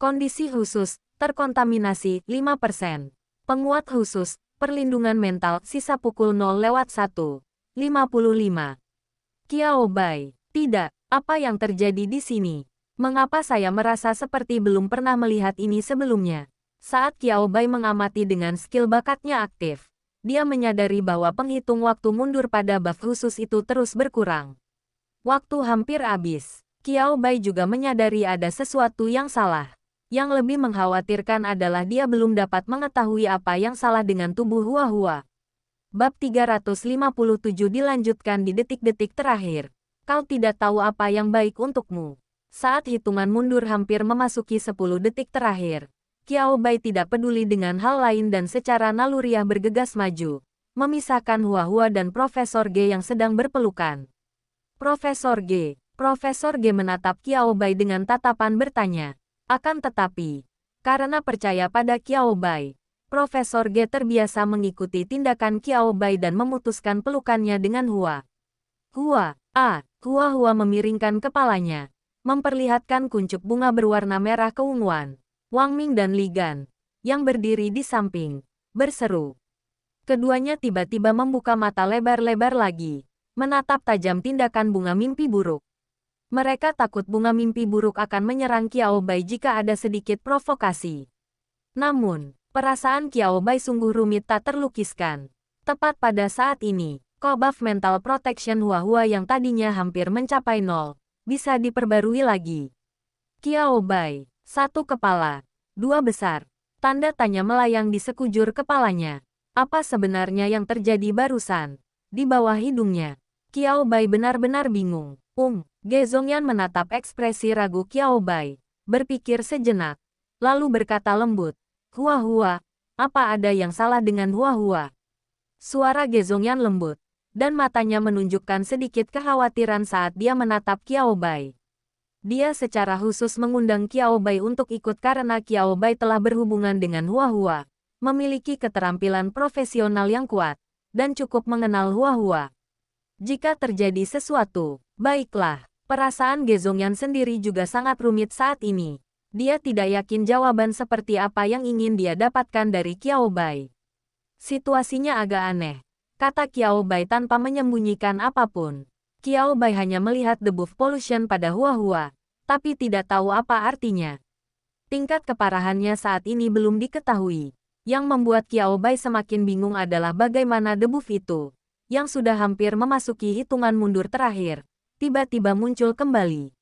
Speaker 1: Kondisi khusus, terkontaminasi 5%, penguat khusus, perlindungan mental, sisa pukul 0/1, 55. Qiao Bai, tidak, apa yang terjadi di sini? Mengapa saya merasa seperti belum pernah melihat ini sebelumnya? Saat Qiao Bai mengamati dengan skill bakatnya aktif, dia menyadari bahwa penghitung waktu mundur pada buff khusus itu terus berkurang. Waktu hampir habis. Qiao Bai juga menyadari ada sesuatu yang salah. Yang lebih mengkhawatirkan adalah dia belum dapat mengetahui apa yang salah dengan tubuh Hua-Hua. Bab 357 dilanjutkan di detik-detik terakhir. Kau tidak tahu apa yang baik untukmu. Saat hitungan mundur hampir memasuki 10 detik terakhir, Qiao Bai tidak peduli dengan hal lain dan secara naluriah bergegas maju, memisahkan Hua-Hua dan Profesor Ge yang sedang berpelukan. Profesor Ge menatap Qiao Bai dengan tatapan bertanya. Akan tetapi, karena percaya pada Qiao Bai, Profesor Ge terbiasa mengikuti tindakan Qiao Bai dan memutuskan pelukannya dengan Hua. Hua memiringkan kepalanya, memperlihatkan kuncup bunga berwarna merah keunguan. Wang Ming dan Li Gan, yang berdiri di samping, berseru. Keduanya tiba-tiba membuka mata lebar-lebar lagi, menatap tajam tindakan bunga mimpi buruk. Mereka takut bunga mimpi buruk akan menyerang Qiao Bai jika ada sedikit provokasi. Namun, perasaan Qiao Bai sungguh rumit tak terlukiskan. Tepat pada saat ini, buff mental protection Hua-Hua yang tadinya hampir mencapai 0, bisa diperbarui lagi. Kiao Bai, satu kepala, dua besar. Tanda tanya melayang di sekujur kepalanya. Apa sebenarnya yang terjadi barusan? Di bawah hidungnya, Kiao Bai benar-benar bingung. Ge Zongyan menatap ekspresi ragu Kiao Bai, berpikir sejenak, lalu berkata lembut, "Hua-hua, apa ada yang salah dengan Hua-hua?" Suara Ge Zongyan lembut, dan matanya menunjukkan sedikit kekhawatiran saat dia menatap Kiao Bai. Dia secara khusus mengundang Kiao Bai untuk ikut karena Kiao Bai telah berhubungan dengan Hua-hua, memiliki keterampilan profesional yang kuat, dan cukup mengenal Hua-hua. Jika terjadi sesuatu, baiklah. Perasaan Ge Zongyan sendiri juga sangat rumit saat ini. Dia tidak yakin jawaban seperti apa yang ingin dia dapatkan dari Kiao Bai. Situasinya agak aneh, kata Kiao Bai tanpa menyembunyikan apapun. Kiao Bai hanya melihat debuff pollution pada Hua-hua, tapi tidak tahu apa artinya. Tingkat keparahannya saat ini belum diketahui. Yang membuat Kiao Bai semakin bingung adalah bagaimana debuff itu, yang sudah hampir memasuki hitungan mundur terakhir, tiba-tiba muncul kembali.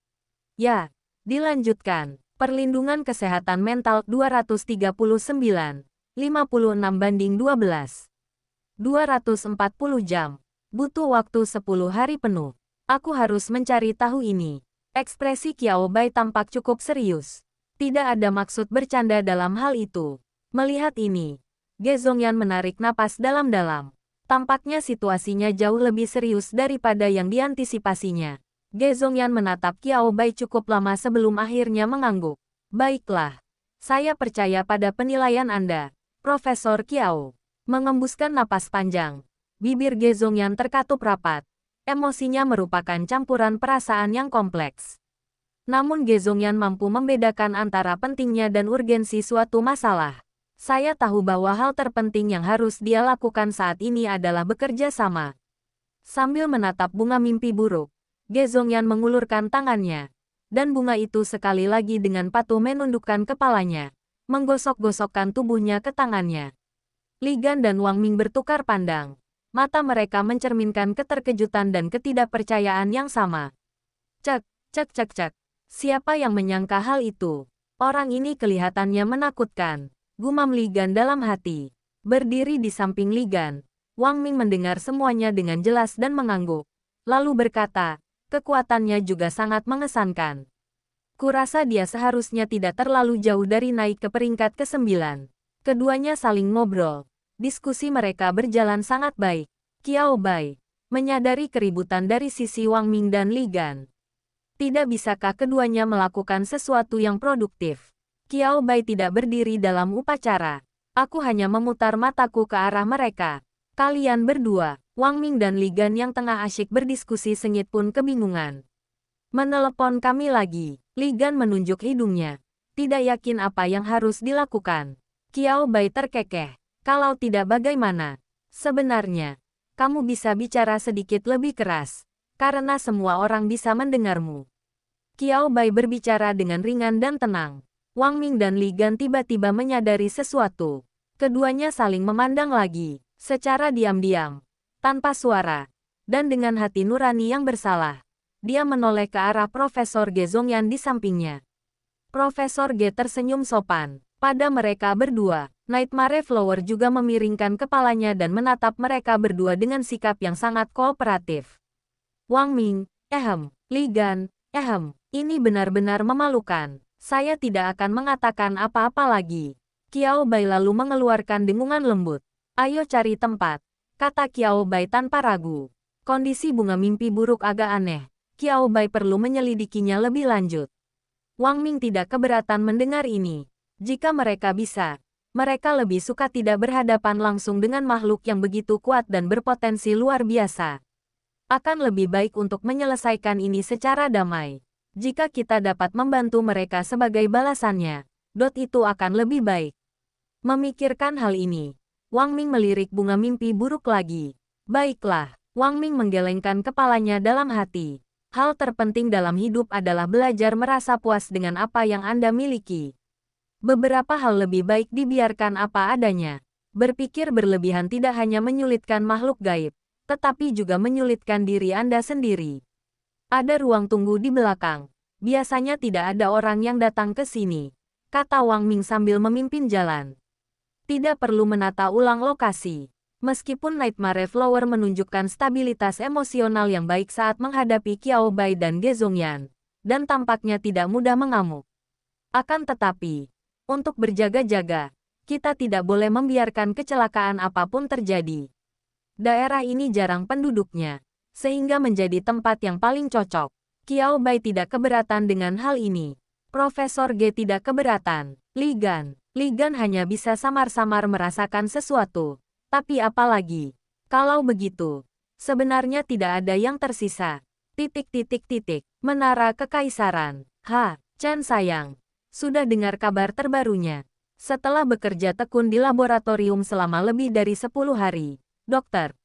Speaker 1: Ya, dilanjutkan. Perlindungan kesehatan mental 239, 56/12. 240 jam. Butuh waktu 10 hari penuh. Aku harus mencari tahu ini. Ekspresi Kiao Bai tampak cukup serius. Tidak ada maksud bercanda dalam hal itu. Melihat ini, Ge Zongyan menarik napas dalam-dalam. Tampaknya situasinya jauh lebih serius daripada yang diantisipasinya. Ge Zongyan menatap Kiao Bai cukup lama sebelum akhirnya mengangguk. Baiklah, saya percaya pada penilaian Anda, Profesor Kiao. Mengembuskan napas panjang, bibir Ge Zongyan terkatup rapat. Emosinya merupakan campuran perasaan yang kompleks. Namun Ge Zongyan mampu membedakan antara pentingnya dan urgensi suatu masalah. Saya tahu bahwa hal terpenting yang harus dia lakukan saat ini adalah bekerja sama. Sambil menatap bunga mimpi buruk, Ge Zongyan mengulurkan tangannya. Dan bunga itu sekali lagi dengan patuh menundukkan kepalanya, menggosok-gosokkan tubuhnya ke tangannya. Li Gan dan Wang Ming bertukar pandang. Mata mereka mencerminkan keterkejutan dan ketidakpercayaan yang sama. Cek, cek, cek, cek. Siapa yang menyangka hal itu? Orang ini kelihatannya menakutkan. Gumam Li Gan dalam hati. Berdiri di samping Li Gan, Wang Ming mendengar semuanya dengan jelas dan mengangguk. Lalu berkata, kekuatannya juga sangat mengesankan. Kurasa dia seharusnya tidak terlalu jauh dari naik ke peringkat ke-9. Keduanya saling ngobrol. Diskusi mereka berjalan sangat baik. Kiao Bai menyadari keributan dari sisi Wang Ming dan Li Gan. Tidak bisakah keduanya melakukan sesuatu yang produktif? Kiao Bai tidak berdiri dalam upacara. Aku hanya memutar mataku ke arah mereka. Kalian berdua, Wang Ming dan Li Gan yang tengah asyik berdiskusi sengit pun kebingungan. Menelepon kami lagi. Li Gan menunjuk hidungnya. Tidak yakin apa yang harus dilakukan. Kiao Bai terkekeh. Kalau tidak bagaimana? Sebenarnya, kamu bisa bicara sedikit lebih keras. Karena semua orang bisa mendengarmu. Kiao Bai berbicara dengan ringan dan tenang. Wang Ming dan Li Gan tiba-tiba menyadari sesuatu. Keduanya saling memandang lagi, secara diam-diam, tanpa suara, dan dengan hati nurani yang bersalah. Dia menoleh ke arah Profesor Ge Zongyan di sampingnya. Profesor Ge tersenyum sopan. Pada mereka berdua, Nightmare Flower juga memiringkan kepalanya dan menatap mereka berdua dengan sikap yang sangat kooperatif. Wang Ming, Li Gan, ini benar-benar memalukan. Saya tidak akan mengatakan apa-apa lagi. Kiao Bai lalu mengeluarkan dengungan lembut. Ayo cari tempat, kata Kiao Bai tanpa ragu. Kondisi bunga mimpi buruk agak aneh. Kiao Bai perlu menyelidikinya lebih lanjut. Wang Ming tidak keberatan mendengar ini. Jika mereka bisa, mereka lebih suka tidak berhadapan langsung dengan makhluk yang begitu kuat dan berpotensi luar biasa. Akan lebih baik untuk menyelesaikan ini secara damai. Jika kita dapat membantu mereka sebagai balasannya, itu akan lebih baik. Memikirkan hal ini, Wang Ming melirik bunga mimpi buruk lagi. Baiklah, Wang Ming menggelengkan kepalanya dalam hati. Hal terpenting dalam hidup adalah belajar merasa puas dengan apa yang Anda miliki. Beberapa hal lebih baik dibiarkan apa adanya. Berpikir berlebihan tidak hanya menyulitkan makhluk gaib, tetapi juga menyulitkan diri Anda sendiri. Ada ruang tunggu di belakang. Biasanya tidak ada orang yang datang ke sini, kata Wang Ming sambil memimpin jalan. Tidak perlu menata ulang lokasi. Meskipun Nightmare Flower menunjukkan stabilitas emosional yang baik saat menghadapi Qiao Bai dan Ge Zongyan, dan tampaknya tidak mudah mengamuk. Akan tetapi, untuk berjaga-jaga, kita tidak boleh membiarkan kecelakaan apapun terjadi. Daerah ini jarang penduduknya, sehingga menjadi tempat yang paling cocok. Qiao Bai tidak keberatan dengan hal ini. Profesor Ge tidak keberatan. Li Gan hanya bisa samar-samar merasakan sesuatu. Tapi apalagi, kalau begitu, sebenarnya tidak ada yang tersisa. Menara Kekaisaran. Chen sayang. Sudah dengar kabar terbarunya. Setelah bekerja tekun di laboratorium selama lebih dari 10 hari, Dokter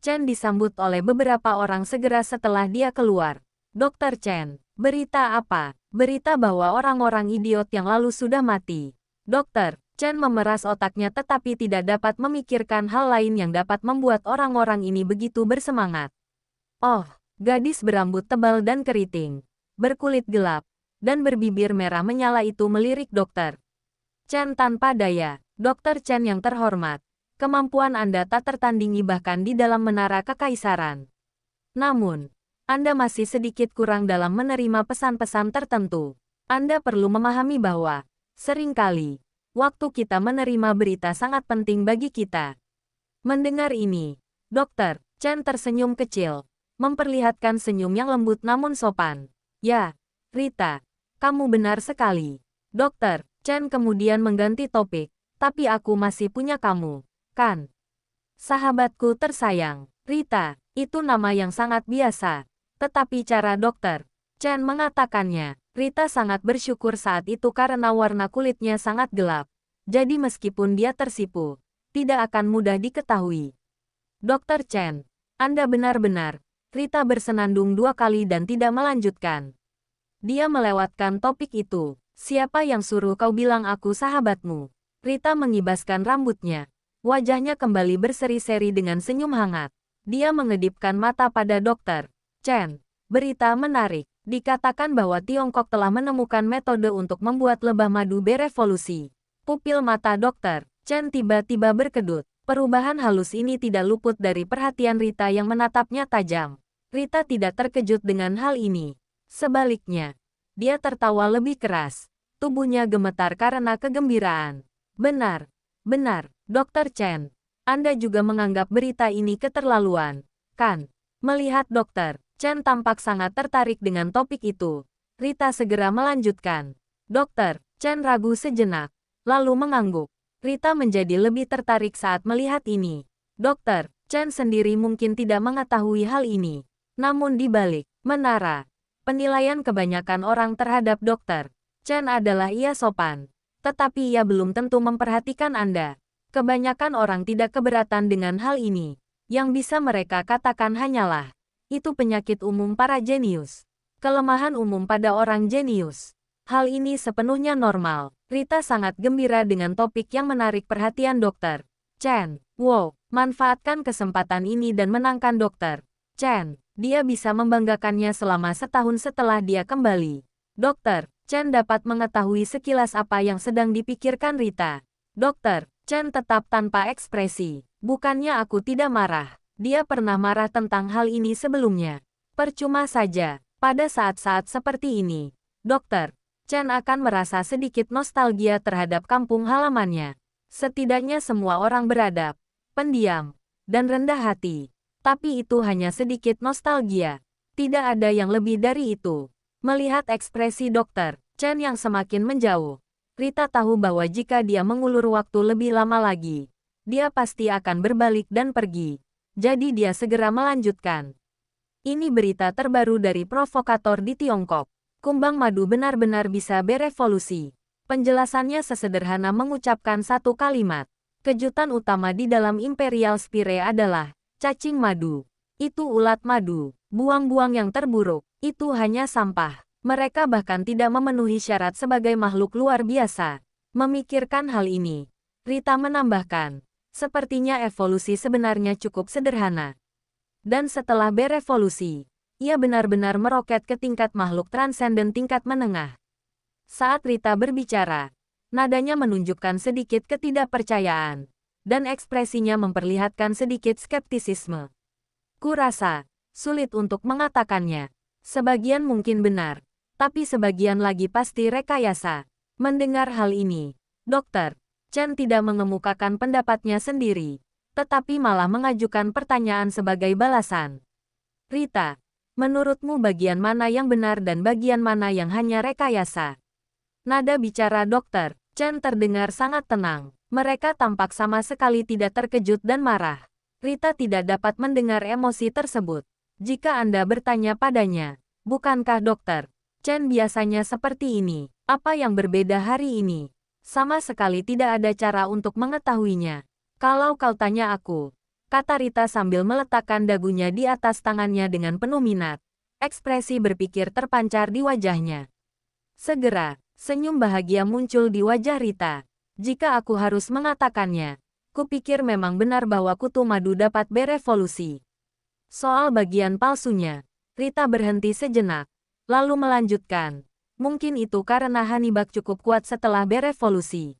Speaker 1: Chen disambut oleh beberapa orang segera setelah dia keluar. Dokter Chen, berita apa? Berita bahwa orang-orang idiot yang lalu sudah mati. Dokter Chen memeras otaknya tetapi tidak dapat memikirkan hal lain yang dapat membuat orang-orang ini begitu bersemangat. Oh, gadis berambut tebal dan keriting, berkulit gelap, dan berbibir merah menyala itu melirik Dokter Chen tanpa daya. Dokter Chen yang terhormat, kemampuan Anda tak tertandingi bahkan di dalam menara kekaisaran. Namun, Anda masih sedikit kurang dalam menerima pesan-pesan tertentu. Anda perlu memahami bahwa, seringkali, waktu kita menerima berita sangat penting bagi kita. Mendengar ini, Dokter Chen tersenyum kecil, memperlihatkan senyum yang lembut namun sopan. Ya, Rita, kamu benar sekali. Dokter Chen kemudian mengganti topik, tapi aku masih punya kamu. Kan? Sahabatku tersayang, Rita, itu nama yang sangat biasa. Tetapi cara Dokter Chen mengatakannya, Rita sangat bersyukur saat itu karena warna kulitnya sangat gelap. Jadi meskipun dia tersipu, tidak akan mudah diketahui. Dokter Chen, Anda benar-benar. Rita bersenandung 2 kali dan tidak melanjutkan. Dia melewatkan topik itu. Siapa yang suruh kau bilang aku sahabatmu? Rita mengibaskan rambutnya. Wajahnya kembali berseri-seri dengan senyum hangat. Dia mengedipkan mata pada Dokter Chen. Berita menarik. Dikatakan bahwa Tiongkok telah menemukan metode untuk membuat lebah madu berevolusi. Pupil mata Dokter Chen tiba-tiba berkedut. Perubahan halus ini tidak luput dari perhatian Rita yang menatapnya tajam. Rita tidak terkejut dengan hal ini. Sebaliknya, dia tertawa lebih keras. Tubuhnya gemetar karena kegembiraan. Benar. Dokter Chen, Anda juga menganggap berita ini keterlaluan, kan? Melihat Dokter Chen tampak sangat tertarik dengan topik itu, Rita segera melanjutkan. Dokter Chen ragu sejenak, lalu mengangguk. Rita menjadi lebih tertarik saat melihat ini. Dokter Chen sendiri mungkin tidak mengetahui hal ini. Namun di balik menara, penilaian kebanyakan orang terhadap Dokter Chen adalah ia sopan. Tetapi ia belum tentu memperhatikan Anda. Kebanyakan orang tidak keberatan dengan hal ini. Yang bisa mereka katakan hanyalah, itu penyakit umum para jenius. Kelemahan umum pada orang jenius. Hal ini sepenuhnya normal. Rita sangat gembira dengan topik yang menarik perhatian Dokter Chen. Wow, manfaatkan kesempatan ini dan menangkan Dokter Chen. Dia bisa membanggakannya selama setahun setelah dia kembali. Dokter Chen dapat mengetahui sekilas apa yang sedang dipikirkan Rita. Dokter Chen tetap tanpa ekspresi. Bukannya aku tidak marah. Dia pernah marah tentang hal ini sebelumnya. Percuma saja, pada saat-saat seperti ini, Dokter Chen akan merasa sedikit nostalgia terhadap kampung halamannya. Setidaknya semua orang beradab, pendiam, dan rendah hati. Tapi itu hanya sedikit nostalgia. Tidak ada yang lebih dari itu. Melihat ekspresi Dokter Chen yang semakin menjauh, Rita tahu bahwa jika dia mengulur waktu lebih lama lagi, dia pasti akan berbalik dan pergi. Jadi dia segera melanjutkan. Ini berita terbaru dari provokator di Tiongkok. Kumbang madu benar-benar bisa berevolusi. Penjelasannya sesederhana mengucapkan satu kalimat. Kejutan utama di dalam Imperial Spire adalah cacing madu. Itu ulat madu. Buang-buang yang terburuk. Itu hanya sampah. Mereka bahkan tidak memenuhi syarat sebagai makhluk luar biasa. Memikirkan hal ini, Rita menambahkan, sepertinya evolusi sebenarnya cukup sederhana. Dan setelah berevolusi, Ia benar-benar meroket ke tingkat makhluk transenden tingkat menengah. Saat Rita berbicara, nadanya menunjukkan sedikit ketidakpercayaan, dan ekspresinya memperlihatkan sedikit skeptisisme. Kurasa, sulit untuk mengatakannya. Sebagian mungkin benar, tapi sebagian lagi pasti rekayasa. Mendengar hal ini, Dr. Chen tidak mengemukakan pendapatnya sendiri, tetapi malah mengajukan pertanyaan sebagai balasan. Rita, menurutmu bagian mana yang benar dan bagian mana yang hanya rekayasa? Nada bicara Dr. Chen terdengar sangat tenang. Mereka tampak sama sekali tidak terkejut dan marah. Rita tidak dapat mendengar emosi tersebut. Jika Anda bertanya padanya, bukankah Dr. Chen biasanya seperti ini? Apa yang berbeda hari ini? Sama sekali tidak ada cara untuk mengetahuinya. Kalau kau tanya aku, kata Rita sambil meletakkan dagunya di atas tangannya dengan penuh minat. Ekspresi berpikir terpancar di wajahnya. Segera, senyum bahagia muncul di wajah Rita. Jika aku harus mengatakannya, kupikir memang benar bahwa kutu madu dapat berevolusi. Soal bagian palsunya, Rita berhenti sejenak, lalu melanjutkan. Mungkin itu karena Hanibak cukup kuat setelah berevolusi.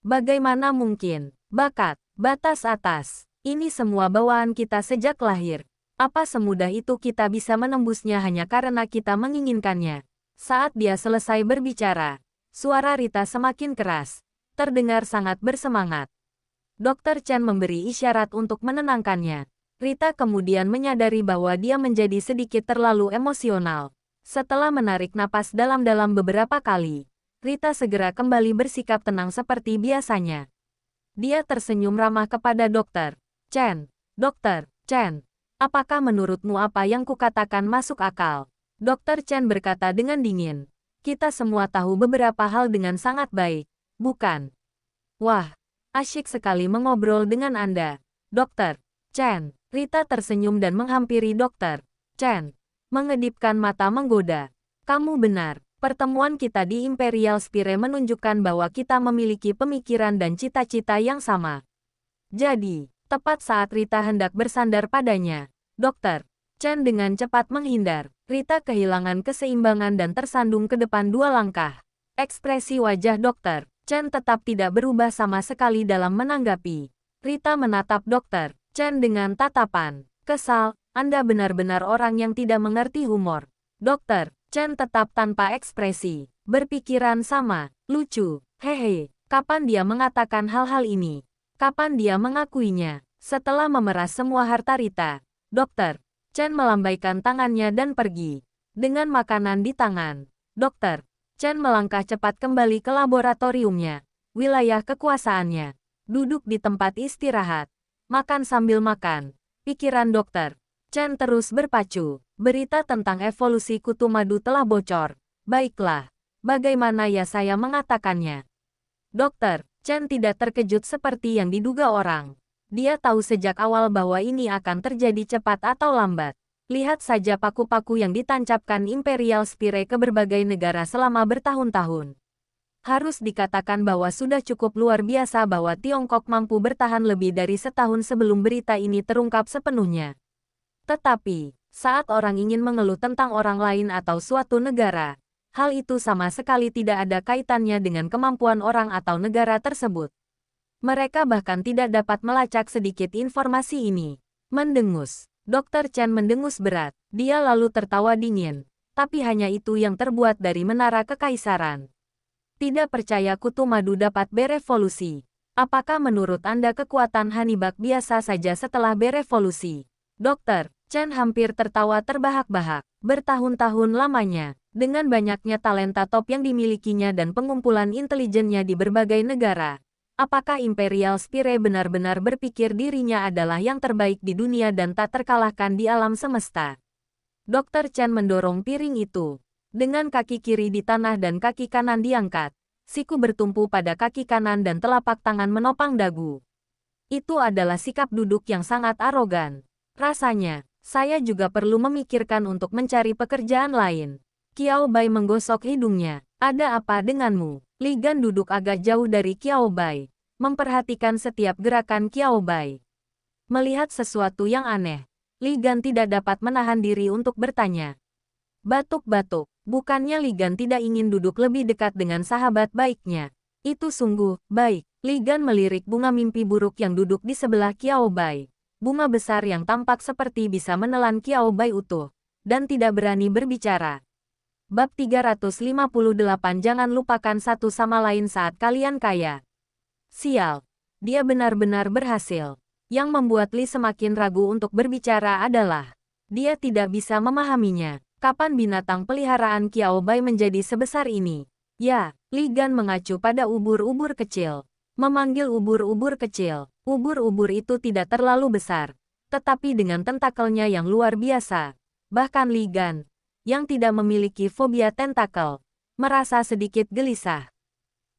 Speaker 1: Bagaimana mungkin? Bakat, batas atas. Ini semua bawaan kita sejak lahir. Apa semudah itu kita bisa menembusnya hanya karena kita menginginkannya? Saat dia selesai berbicara, suara Rita semakin keras, terdengar sangat bersemangat. Dr. Chen memberi isyarat untuk menenangkannya. Rita kemudian menyadari bahwa dia menjadi sedikit terlalu emosional. Setelah menarik napas dalam-dalam beberapa kali, Rita segera kembali bersikap tenang seperti biasanya. Dia tersenyum ramah kepada Dr. Chen. Dr. Chen, apakah menurutmu apa yang kukatakan masuk akal? Dr. Chen berkata dengan dingin. Kita semua tahu beberapa hal dengan sangat baik, bukan? Wah, asyik sekali mengobrol dengan Anda, Dr. Chen. Rita tersenyum dan menghampiri Dr. Chen, mengedipkan mata menggoda. Kamu benar, pertemuan kita di Imperial Spire menunjukkan bahwa kita memiliki pemikiran dan cita-cita yang sama. Jadi, tepat saat Rita hendak bersandar padanya, Dr. Chen dengan cepat menghindar. Rita kehilangan keseimbangan dan tersandung ke depan 2 langkah. Ekspresi wajah Dr. Chen tetap tidak berubah sama sekali dalam menanggapi. Rita menatap Dr. Chen dengan tatapan kesal. Anda benar-benar orang yang tidak mengerti humor. Dr. Chen tetap tanpa ekspresi. Berpikiran sama. Lucu. Hehe. Kapan dia mengatakan hal-hal ini? Kapan dia mengakuinya? Setelah memeras semua harta Rita, Dr. Chen melambaikan tangannya dan pergi. Dengan makanan di tangan, Dr. Chen melangkah cepat kembali ke laboratoriumnya, wilayah kekuasaannya. Duduk di tempat istirahat. Makan sambil makan. Pikiran Dr. Chen terus berpacu. Berita tentang evolusi kutu madu telah bocor. Baiklah, bagaimana ya saya mengatakannya? Dr. Chen tidak terkejut seperti yang diduga orang. Dia tahu sejak awal bahwa ini akan terjadi cepat atau lambat. Lihat saja paku-paku yang ditancapkan Imperial Spire ke berbagai negara selama bertahun-tahun. Harus dikatakan bahwa sudah cukup luar biasa bahwa Tiongkok mampu bertahan lebih dari setahun sebelum berita ini terungkap sepenuhnya. Tetapi, saat orang ingin mengeluh tentang orang lain atau suatu negara, hal itu sama sekali tidak ada kaitannya dengan kemampuan orang atau negara tersebut. Mereka bahkan tidak dapat melacak sedikit informasi ini. Mendengus. Dr. Chen mendengus berat. Dia lalu tertawa dingin. Tapi hanya itu yang terbuat dari menara kekaisaran. Tidak percaya kutu madu dapat berevolusi. Apakah menurut Anda kekuatan Hanibak biasa saja setelah berevolusi? Dr. Chen hampir tertawa terbahak-bahak. Bertahun-tahun lamanya, dengan banyaknya talenta top yang dimilikinya dan pengumpulan intelijennya di berbagai negara, apakah Imperial Spire benar-benar berpikir dirinya adalah yang terbaik di dunia dan tak terkalahkan di alam semesta? Dr. Chen mendorong piring itu. Dengan kaki kiri di tanah dan kaki kanan diangkat, siku bertumpu pada kaki kanan dan telapak tangan menopang dagu. Itu adalah sikap duduk yang sangat arogan. Rasanya, saya juga perlu memikirkan untuk mencari pekerjaan lain. Qiao Bai menggosok hidungnya. Ada apa denganmu? Li Gan duduk agak jauh dari Qiao Bai, memperhatikan setiap gerakan Qiao Bai. Melihat sesuatu yang aneh, Li Gan tidak dapat menahan diri untuk bertanya. Batuk-batuk, bukannya Li Gan tidak ingin duduk lebih dekat dengan sahabat baiknya. Itu sungguh baik. Li Gan melirik bunga mimpi buruk yang duduk di sebelah Qiao Bai. Bunga besar yang tampak seperti bisa menelan Qiao Bai utuh, dan tidak berani berbicara. Bab 358. Jangan lupakan satu sama lain saat kalian kaya. Sial, dia benar-benar berhasil. Yang membuat Li semakin ragu untuk berbicara adalah, dia tidak bisa memahaminya. Kapan binatang peliharaan Qiao Bai menjadi sebesar ini? Ya, Li Gan mengacu pada ubur-ubur kecil. Memanggil ubur-ubur kecil. Ubur-ubur itu tidak terlalu besar, tetapi dengan tentakelnya yang luar biasa. Bahkan Li Gan, yang tidak memiliki fobia tentakel, merasa sedikit gelisah.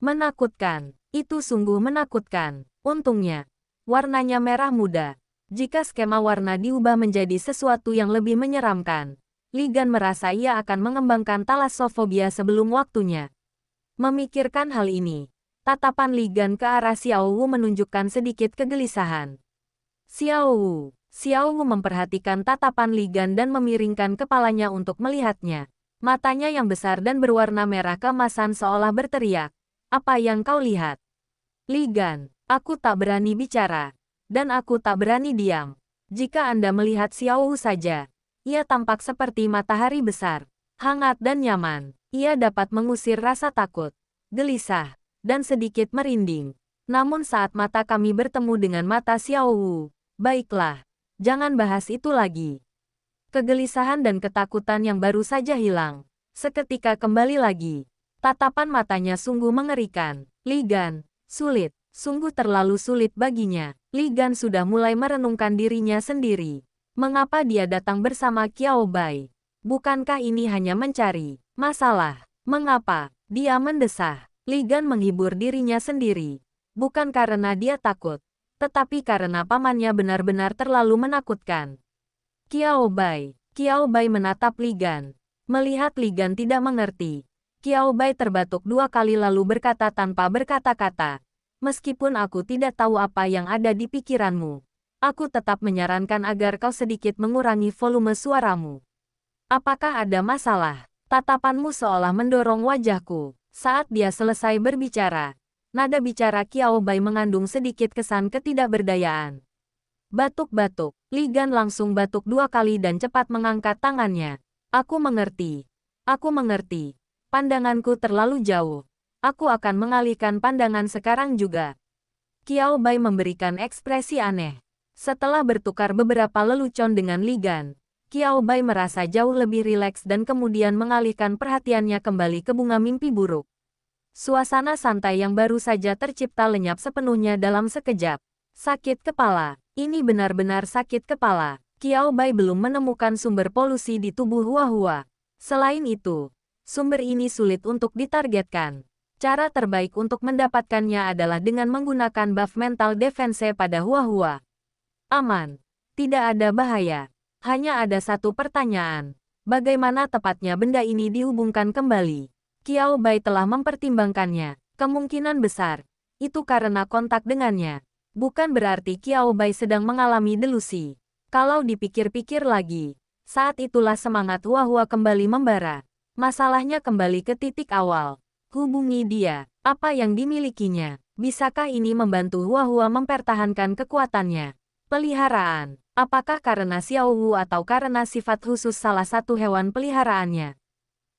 Speaker 1: Menakutkan, itu sungguh menakutkan. Untungnya, warnanya merah muda. Jika skema warna diubah menjadi sesuatu yang lebih menyeramkan, Li Gan merasa ia akan mengembangkan talassofobia sebelum waktunya. Memikirkan hal ini, tatapan Li Gan ke arah Xiao Wu menunjukkan sedikit kegelisahan. Xiao Wu memperhatikan tatapan Li Gan dan memiringkan kepalanya untuk melihatnya. Matanya yang besar dan berwarna merah keemasan seolah berteriak, "Apa yang kau lihat?" Li Gan, aku tak berani bicara. Dan aku tak berani diam. Jika Anda melihat Xiao Wu saja, ia tampak seperti matahari besar, hangat dan nyaman. Ia dapat mengusir rasa takut, gelisah, dan sedikit merinding. Namun saat mata kami bertemu dengan mata Xiao Wu, baiklah, jangan bahas itu lagi. Kegelisahan dan ketakutan yang baru saja hilang, seketika kembali lagi. Tatapan matanya sungguh mengerikan. Li Gan, sulit, sungguh terlalu sulit baginya. Li Gan sudah mulai merenungkan dirinya sendiri. Mengapa dia datang bersama Qiao Bai? Bukankah ini hanya mencari masalah? Mengapa? Dia mendesah. Li Gan menghibur dirinya sendiri. Bukan karena dia takut, tetapi karena pamannya benar-benar terlalu menakutkan. Qiao Bai menatap Li Gan. Melihat Li Gan tidak mengerti, Qiao Bai terbatuk 2 kali lalu berkata tanpa berkata-kata. Meskipun aku tidak tahu apa yang ada di pikiranmu, aku tetap menyarankan agar kau sedikit mengurangi volume suaramu. Apakah ada masalah? Tatapanmu seolah mendorong wajahku. Saat dia selesai berbicara, nada bicara Qiao Bai mengandung sedikit kesan ketidakberdayaan. Batuk-batuk, Li Gan langsung batuk 2 kali dan cepat mengangkat tangannya. Aku mengerti. Pandanganku terlalu jauh. Aku akan mengalihkan pandangan sekarang juga. Qiao Bai memberikan ekspresi aneh. Setelah bertukar beberapa lelucon dengan Li Gan, Qiao Bai merasa jauh lebih rileks dan kemudian mengalihkan perhatiannya kembali ke bunga mimpi buruk. Suasana santai yang baru saja tercipta lenyap sepenuhnya dalam sekejap. Sakit kepala. Ini benar-benar sakit kepala. Qiao Bai belum menemukan sumber polusi di tubuh Huahua. Selain itu, sumber ini sulit untuk ditargetkan. Cara terbaik untuk mendapatkannya adalah dengan menggunakan buff mental defense pada Huahua. Aman. Tidak ada bahaya. Hanya ada satu pertanyaan. Bagaimana tepatnya benda ini dihubungkan kembali? Qiao Bai telah mempertimbangkannya. Kemungkinan besar, itu karena kontak dengannya. Bukan berarti Qiao Bai sedang mengalami delusi. Kalau dipikir-pikir lagi, saat itulah semangat Huahua kembali membara. Masalahnya kembali ke titik awal. Hubungi dia. Apa yang dimilikinya? Bisakah ini membantu Huahua mempertahankan kekuatannya? Peliharaan. Apakah karena Xiao Wu atau karena sifat khusus salah satu hewan peliharaannya?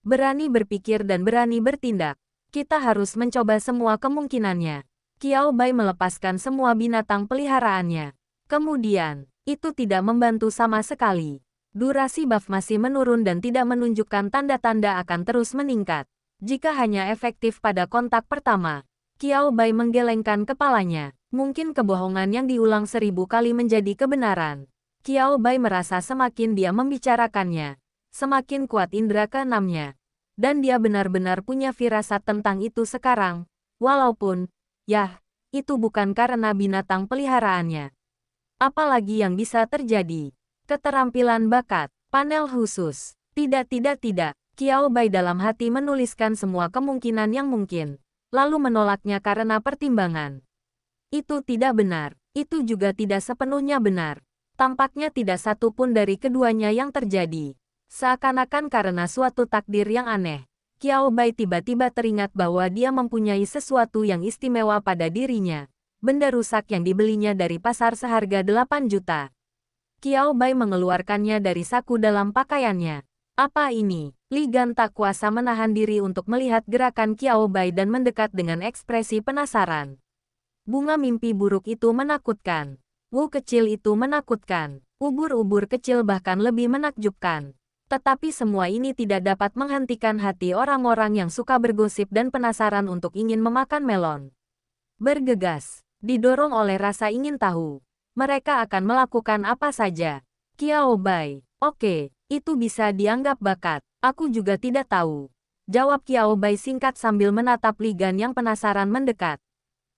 Speaker 1: Berani berpikir dan berani bertindak. Kita harus mencoba semua kemungkinannya. Qiao Bai melepaskan semua binatang peliharaannya. Kemudian, itu tidak membantu sama sekali. Durasi buff masih menurun dan tidak menunjukkan tanda-tanda akan terus meningkat. Jika hanya efektif pada kontak pertama, Qiao Bai menggelengkan kepalanya. Mungkin kebohongan yang diulang 1000 kali menjadi kebenaran. Qiao Bai merasa semakin dia membicarakannya, semakin kuat indera keenamnya. Dan dia benar-benar punya firasat tentang itu sekarang. Walaupun, itu bukan karena binatang peliharaannya. Apalagi yang bisa terjadi? Keterampilan bakat, panel khusus. Tidak. Qiao Bai dalam hati menuliskan semua kemungkinan yang mungkin, lalu menolaknya karena pertimbangan. Itu tidak benar. Itu juga tidak sepenuhnya benar. Tampaknya tidak satu pun dari keduanya yang terjadi. Seakan-akan karena suatu takdir yang aneh, Qiao Bai tiba-tiba teringat bahwa dia mempunyai sesuatu yang istimewa pada dirinya. Benda rusak yang dibelinya dari pasar seharga 8 juta. Qiao Bai mengeluarkannya dari saku dalam pakaiannya. Apa ini? Li Gan tak kuasa menahan diri untuk melihat gerakan Qiao Bai dan mendekat dengan ekspresi penasaran. Bunga mimpi buruk itu menakutkan. Wu kecil itu menakutkan. Ubur-ubur kecil bahkan lebih menakjubkan. Tetapi semua ini tidak dapat menghentikan hati orang-orang yang suka bergosip dan penasaran untuk ingin memakan melon. Bergegas, didorong oleh rasa ingin tahu. Mereka akan melakukan apa saja. Qiao Bai, oke, itu bisa dianggap bakat. Aku juga tidak tahu. Jawab Qiao Bai singkat sambil menatap Li Gan yang penasaran mendekat.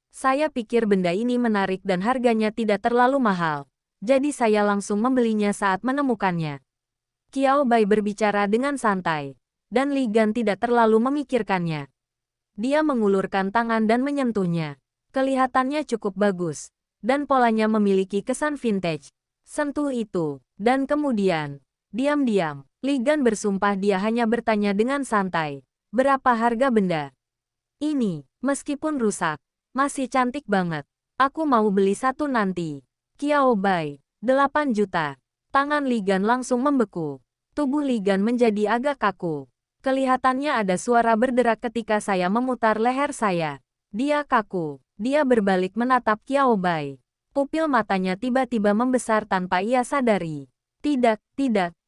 Speaker 1: Saya pikir benda ini menarik dan harganya tidak terlalu mahal. Jadi saya langsung membelinya saat menemukannya. Qiao Bai berbicara dengan santai. Dan Li Gan tidak terlalu memikirkannya. Dia mengulurkan tangan dan menyentuhnya. Kelihatannya cukup bagus. Dan polanya memiliki kesan vintage. Sentuh itu. Dan kemudian, diam-diam, Li Gan bersumpah dia hanya bertanya dengan santai. Berapa harga benda? Ini, meskipun rusak, masih cantik banget. Aku mau beli satu nanti. Qiao Bai, 8 juta. Tangan Li Gan langsung membeku. Tubuh Li Gan menjadi agak kaku. Kelihatannya ada suara berderak ketika saya memutar leher saya. Dia kaku. Dia berbalik menatap Qiao Bai. Pupil matanya tiba-tiba membesar tanpa ia sadari. Tidak,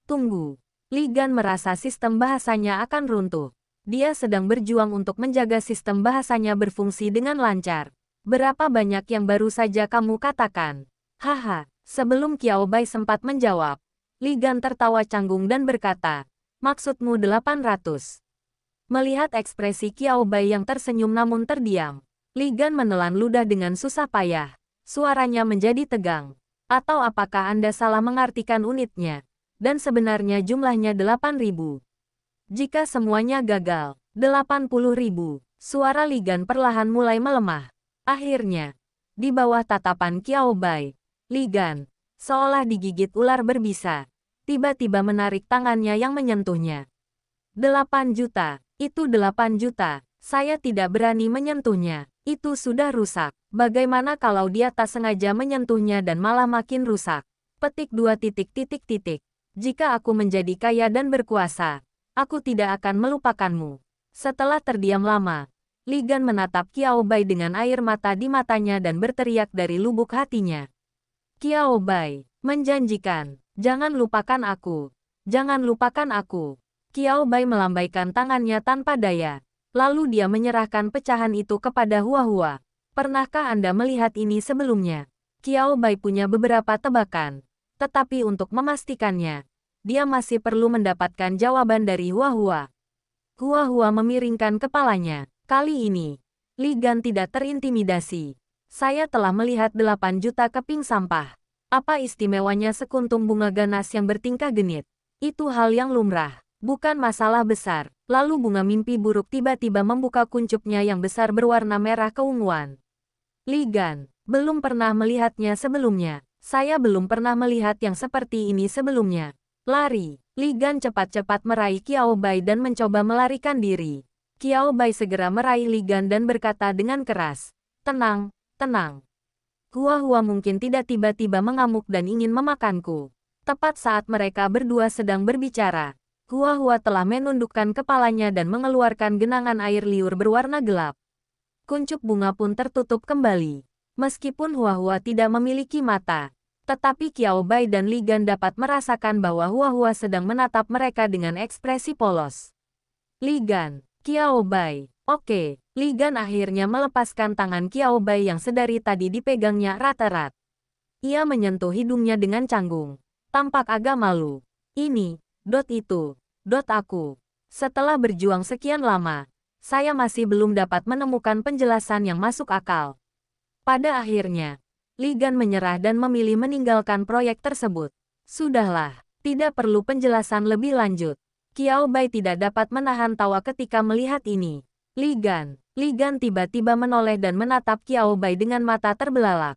Speaker 1: tunggu. Li Gan merasa sistem bahasanya akan runtuh. Dia sedang berjuang untuk menjaga sistem bahasanya berfungsi dengan lancar. Berapa banyak yang baru saja kamu katakan? Haha, sebelum Qiao Bai sempat menjawab, Li Gan tertawa canggung dan berkata, maksudmu 800. Melihat ekspresi Qiao Bai yang tersenyum namun terdiam, Li Gan menelan ludah dengan susah payah. Suaranya menjadi tegang. Atau apakah Anda salah mengartikan unitnya? Dan sebenarnya jumlahnya 8.000. Jika semuanya gagal, 80.000, suara Li Gan perlahan mulai melemah. Akhirnya, di bawah tatapan Qiao Bai, Li Gan, seolah digigit ular berbisa, tiba-tiba menarik tangannya yang menyentuhnya. 8 juta, itu 8 juta, saya tidak berani menyentuhnya, itu sudah rusak. Bagaimana kalau dia tak sengaja menyentuhnya dan malah makin rusak? Petik 2 titik. Jika aku menjadi kaya dan berkuasa, aku tidak akan melupakanmu. Setelah terdiam lama, Li Gan menatap Qiao Bai dengan air mata di matanya dan berteriak dari lubuk hatinya. Qiao Bai, menjanjikan, jangan lupakan aku. Jangan lupakan aku. Qiao Bai melambaikan tangannya tanpa daya. Lalu dia menyerahkan pecahan itu kepada Hua Hua. Pernahkah Anda melihat ini sebelumnya? Qiao Bai punya beberapa tebakan. Tetapi untuk memastikannya, dia masih perlu mendapatkan jawaban dari Hua Hua. Hua Hua memiringkan kepalanya. Kali ini, Li Gan tidak terintimidasi. Saya telah melihat 8 juta keping sampah. Apa istimewanya sekuntum bunga ganas yang bertingkah genit? Itu hal yang lumrah, bukan masalah besar. Lalu bunga mimpi buruk tiba-tiba membuka kuncupnya yang besar berwarna merah keunguan. Li Gan, belum pernah melihatnya sebelumnya. Saya belum pernah melihat yang seperti ini sebelumnya. Lari. Li Gan cepat-cepat meraih Qiao Bai dan mencoba melarikan diri. Qiao Bai segera meraih Li Gan dan berkata dengan keras, tenang, tenang. Hua Hua mungkin tidak tiba-tiba mengamuk dan ingin memakanku. Tepat saat mereka berdua sedang berbicara, Hua Hua telah menundukkan kepalanya dan mengeluarkan genangan air liur berwarna gelap. Kuncup bunga pun tertutup kembali. Meskipun Hua Hua tidak memiliki mata, tetapi Qiao Bai dan Li Gan dapat merasakan bahwa Hua Hua sedang menatap mereka dengan ekspresi polos. Li Gan, Qiao Bai, oke. Li Gan akhirnya melepaskan tangan Qiao Bai yang sedari tadi dipegangnya erat-erat. Ia menyentuh hidungnya dengan canggung. Tampak agak malu. Ini, itu, aku. Setelah berjuang sekian lama, saya masih belum dapat menemukan penjelasan yang masuk akal. Pada akhirnya, Li Gan menyerah dan memilih meninggalkan proyek tersebut. Sudahlah, tidak perlu penjelasan lebih lanjut. Qiao Bai tidak dapat menahan tawa ketika melihat ini. Li Gan tiba-tiba menoleh dan menatap Qiao Bai dengan mata terbelalak.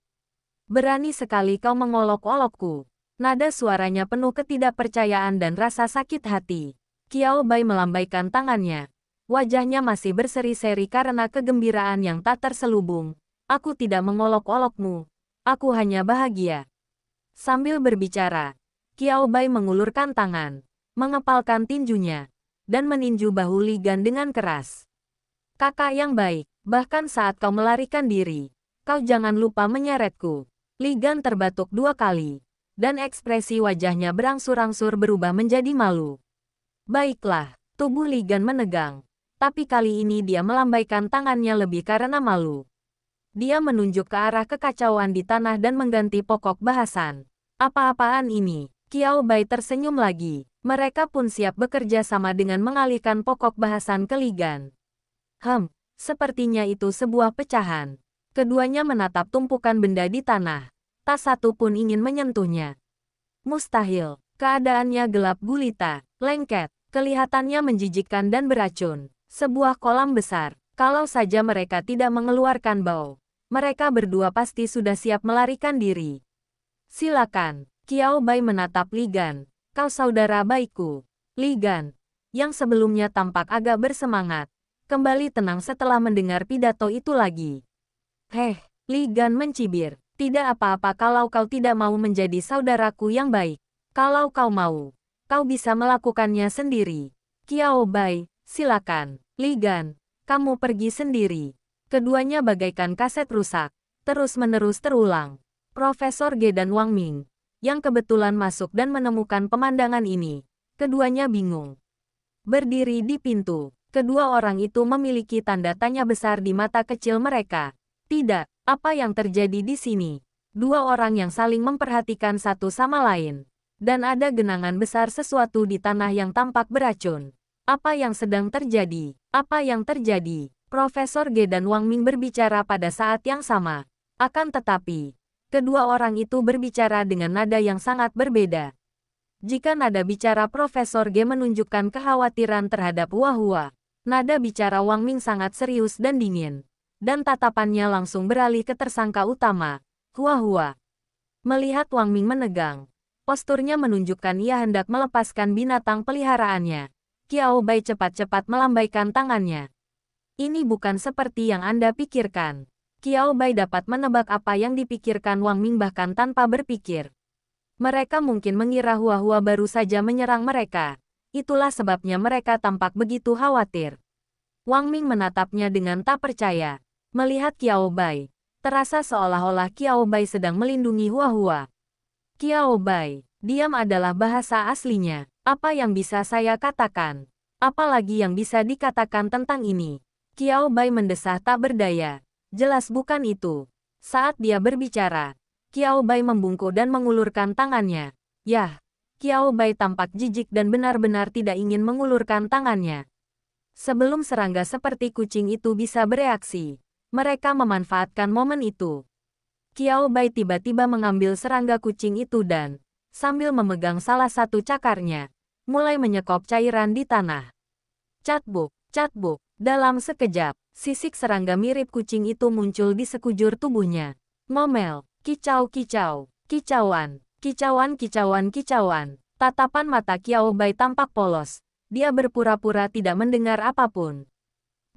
Speaker 1: Berani sekali kau mengolok-olokku. Nada suaranya penuh ketidakpercayaan dan rasa sakit hati. Qiao Bai melambaikan tangannya. Wajahnya masih berseri-seri karena kegembiraan yang tak terselubung. Aku tidak mengolok-olokmu. Aku hanya bahagia. Sambil berbicara, Qiao Bai mengulurkan tangan, mengepalkan tinjunya, dan meninju bahu Li Gan dengan keras. Kakak yang baik, bahkan saat kau melarikan diri, kau jangan lupa menyeretku. Li Gan terbatuk 2 kali, dan ekspresi wajahnya berangsur-angsur berubah menjadi malu. Baiklah, tubuh Li Gan menegang, tapi kali ini dia melambaikan tangannya lebih karena malu. Dia menunjuk ke arah kekacauan di tanah dan mengganti pokok bahasan. Apa-apaan ini? Qiao Bai tersenyum lagi. Mereka pun siap bekerja sama dengan mengalihkan pokok bahasan ke Li Gan. Sepertinya itu sebuah pecahan. Keduanya menatap tumpukan benda di tanah. Tak satu pun ingin menyentuhnya. Mustahil. Keadaannya gelap gulita, lengket, kelihatannya menjijikkan dan beracun. Sebuah kolam besar. Kalau saja mereka tidak mengeluarkan bau, mereka berdua pasti sudah siap melarikan diri. Silakan. Qiao Bai menatap Li Gan. Kau saudara baikku. Li Gan, yang sebelumnya tampak agak bersemangat, kembali tenang setelah mendengar pidato itu lagi. Li Gan mencibir. Tidak apa-apa kalau kau tidak mau menjadi saudaraku yang baik. Kalau kau mau, kau bisa melakukannya sendiri. Qiao Bai, silakan. Li Gan, kamu pergi sendiri. Keduanya bagaikan kaset rusak, terus-menerus terulang. Profesor Ge dan Wang Ming, yang kebetulan masuk dan menemukan pemandangan ini, keduanya bingung. Berdiri di pintu, kedua orang itu memiliki tanda tanya besar di mata kecil mereka. Tidak, apa yang terjadi di sini? Dua orang yang saling memperhatikan satu sama lain. Dan ada genangan besar sesuatu di tanah yang tampak beracun. Apa yang sedang terjadi? Apa yang terjadi? Profesor Ge dan Wang Ming berbicara pada saat yang sama. Akan tetapi, kedua orang itu berbicara dengan nada yang sangat berbeda. Jika nada bicara Profesor Ge menunjukkan kekhawatiran terhadap Hua-Hua, nada bicara Wang Ming sangat serius dan dingin. Dan tatapannya langsung beralih ke tersangka utama, Hua-Hua. Melihat Wang Ming menegang, posturnya menunjukkan ia hendak melepaskan binatang peliharaannya. Qiao Bai cepat-cepat melambaikan tangannya. Ini bukan seperti yang Anda pikirkan. Qiao Bai dapat menebak apa yang dipikirkan Wang Ming bahkan tanpa berpikir. Mereka mungkin mengira Hua-Hua baru saja menyerang mereka. Itulah sebabnya mereka tampak begitu khawatir. Wang Ming menatapnya dengan tak percaya. Melihat Qiao Bai, terasa seolah-olah Qiao Bai sedang melindungi Hua-Hua. Qiao Bai, diam adalah bahasa aslinya. Apa yang bisa saya katakan? Apalagi yang bisa dikatakan tentang ini? Qiao Bai mendesah tak berdaya. Jelas bukan itu. Saat dia berbicara, Qiao Bai membungkuk dan mengulurkan tangannya. Yah, Qiao Bai tampak jijik dan benar-benar tidak ingin mengulurkan tangannya. Sebelum serangga seperti kucing itu bisa bereaksi, mereka memanfaatkan momen itu. Qiao Bai tiba-tiba mengambil serangga kucing itu dan, sambil memegang salah satu cakarnya, mulai menyekop cairan di tanah. Catbuk, catbuk. Dalam sekejap, sisik serangga mirip kucing itu muncul di sekujur tubuhnya. Ngomel, kicau, kicau, kicauan, kicauan, kicauan, kicauan. Tatapan mata Qiao Bai tampak polos. Dia berpura-pura tidak mendengar apapun.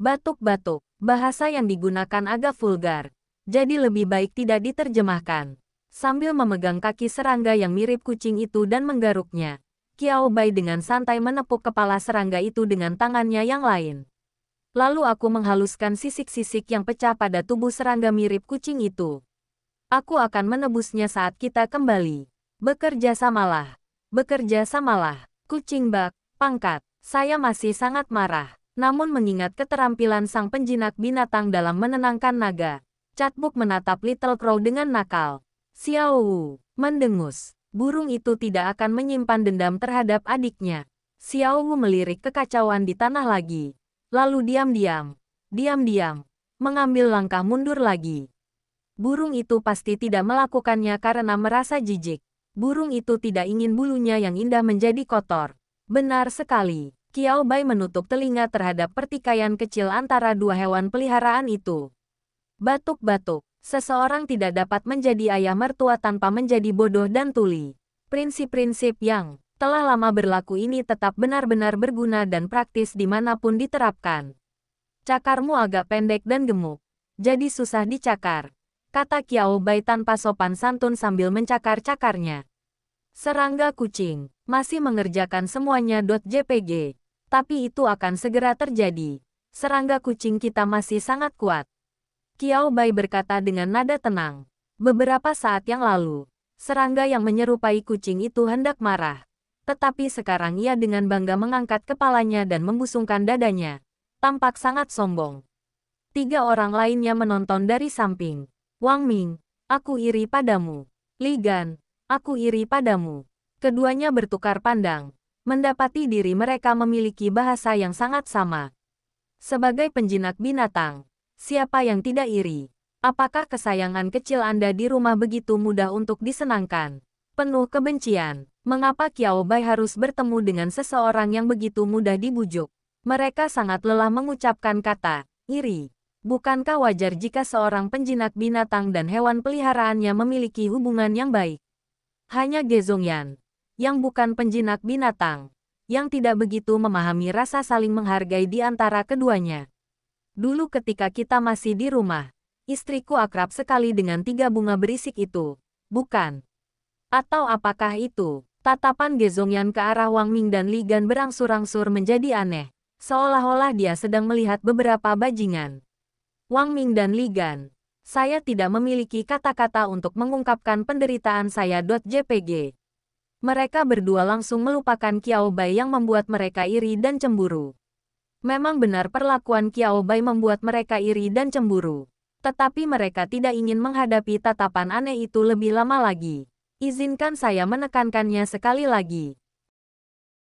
Speaker 1: Batuk-batuk, bahasa yang digunakan agak vulgar. Jadi lebih baik tidak diterjemahkan. Sambil memegang kaki serangga yang mirip kucing itu dan menggaruknya, Qiao Bai dengan santai menepuk kepala serangga itu dengan tangannya yang lain. Lalu aku menghaluskan sisik-sisik yang pecah pada tubuh serangga mirip kucing itu. Aku akan menebusnya saat kita kembali. Bekerja samalah. Bekerja samalah. Kucing bak, pangkat. Saya masih sangat marah. Namun mengingat keterampilan sang penjinak binatang dalam menenangkan naga, Catbuk menatap Little Crow dengan nakal. Xiao Wu mendengus. Burung itu tidak akan menyimpan dendam terhadap adiknya. Xiao Wu melirik kekacauan di tanah lagi. Lalu diam-diam, mengambil langkah mundur lagi. Burung itu pasti tidak melakukannya karena merasa jijik. Burung itu tidak ingin bulunya yang indah menjadi kotor. Benar sekali. Qiao Bai menutup telinga terhadap pertikaian kecil antara dua hewan peliharaan itu. Batuk-batuk. Seseorang tidak dapat menjadi ayah mertua tanpa menjadi bodoh dan tuli. Prinsip-prinsip yang telah lama berlaku ini tetap benar-benar berguna dan praktis dimanapun diterapkan. Cakarmu agak pendek dan gemuk, jadi susah dicakar, kata Qiao Bai tanpa sopan santun sambil mencakar cakarnya. Serangga kucing, masih mengerjakan semuanya. JPG. Tapi itu akan segera terjadi. Serangga kucing kita masih sangat kuat. Qiao Bai berkata dengan nada tenang. Beberapa saat yang lalu, serangga yang menyerupai kucing itu hendak marah. Tetapi sekarang ia dengan bangga mengangkat kepalanya dan membusungkan dadanya. Tampak sangat sombong. 3 orang lainnya menonton dari samping. Wang Ming, aku iri padamu. Li Gan, aku iri padamu. Keduanya bertukar pandang. Mendapati diri mereka memiliki bahasa yang sangat sama. Sebagai penjinak binatang, siapa yang tidak iri? Apakah kesayangan kecil Anda di rumah begitu mudah untuk disenangkan? Penuh kebencian, mengapa Qiao Bai harus bertemu dengan seseorang yang begitu mudah dibujuk? Mereka sangat lelah mengucapkan kata iri. Bukankah wajar jika seorang penjinak binatang dan hewan peliharaannya memiliki hubungan yang baik? Hanya Ge Zongyan, yang bukan penjinak binatang, yang tidak begitu memahami rasa saling menghargai di antara keduanya. Dulu ketika kita masih di rumah, istriku akrab sekali dengan 3 bunga berisik itu, bukan? Atau apakah itu? Tatapan Ge Zongyan ke arah Wang Ming dan Li Gan berangsur-angsur menjadi aneh, seolah-olah dia sedang melihat beberapa bajingan. Wang Ming dan Li Gan, saya tidak memiliki kata-kata untuk mengungkapkan penderitaan saya. JPG. Mereka berdua langsung melupakan Qiao Bai yang membuat mereka iri dan cemburu. Memang benar perlakuan Qiao Bai membuat mereka iri dan cemburu. Tetapi mereka tidak ingin menghadapi tatapan aneh itu lebih lama lagi. Izinkan saya menekankannya sekali lagi.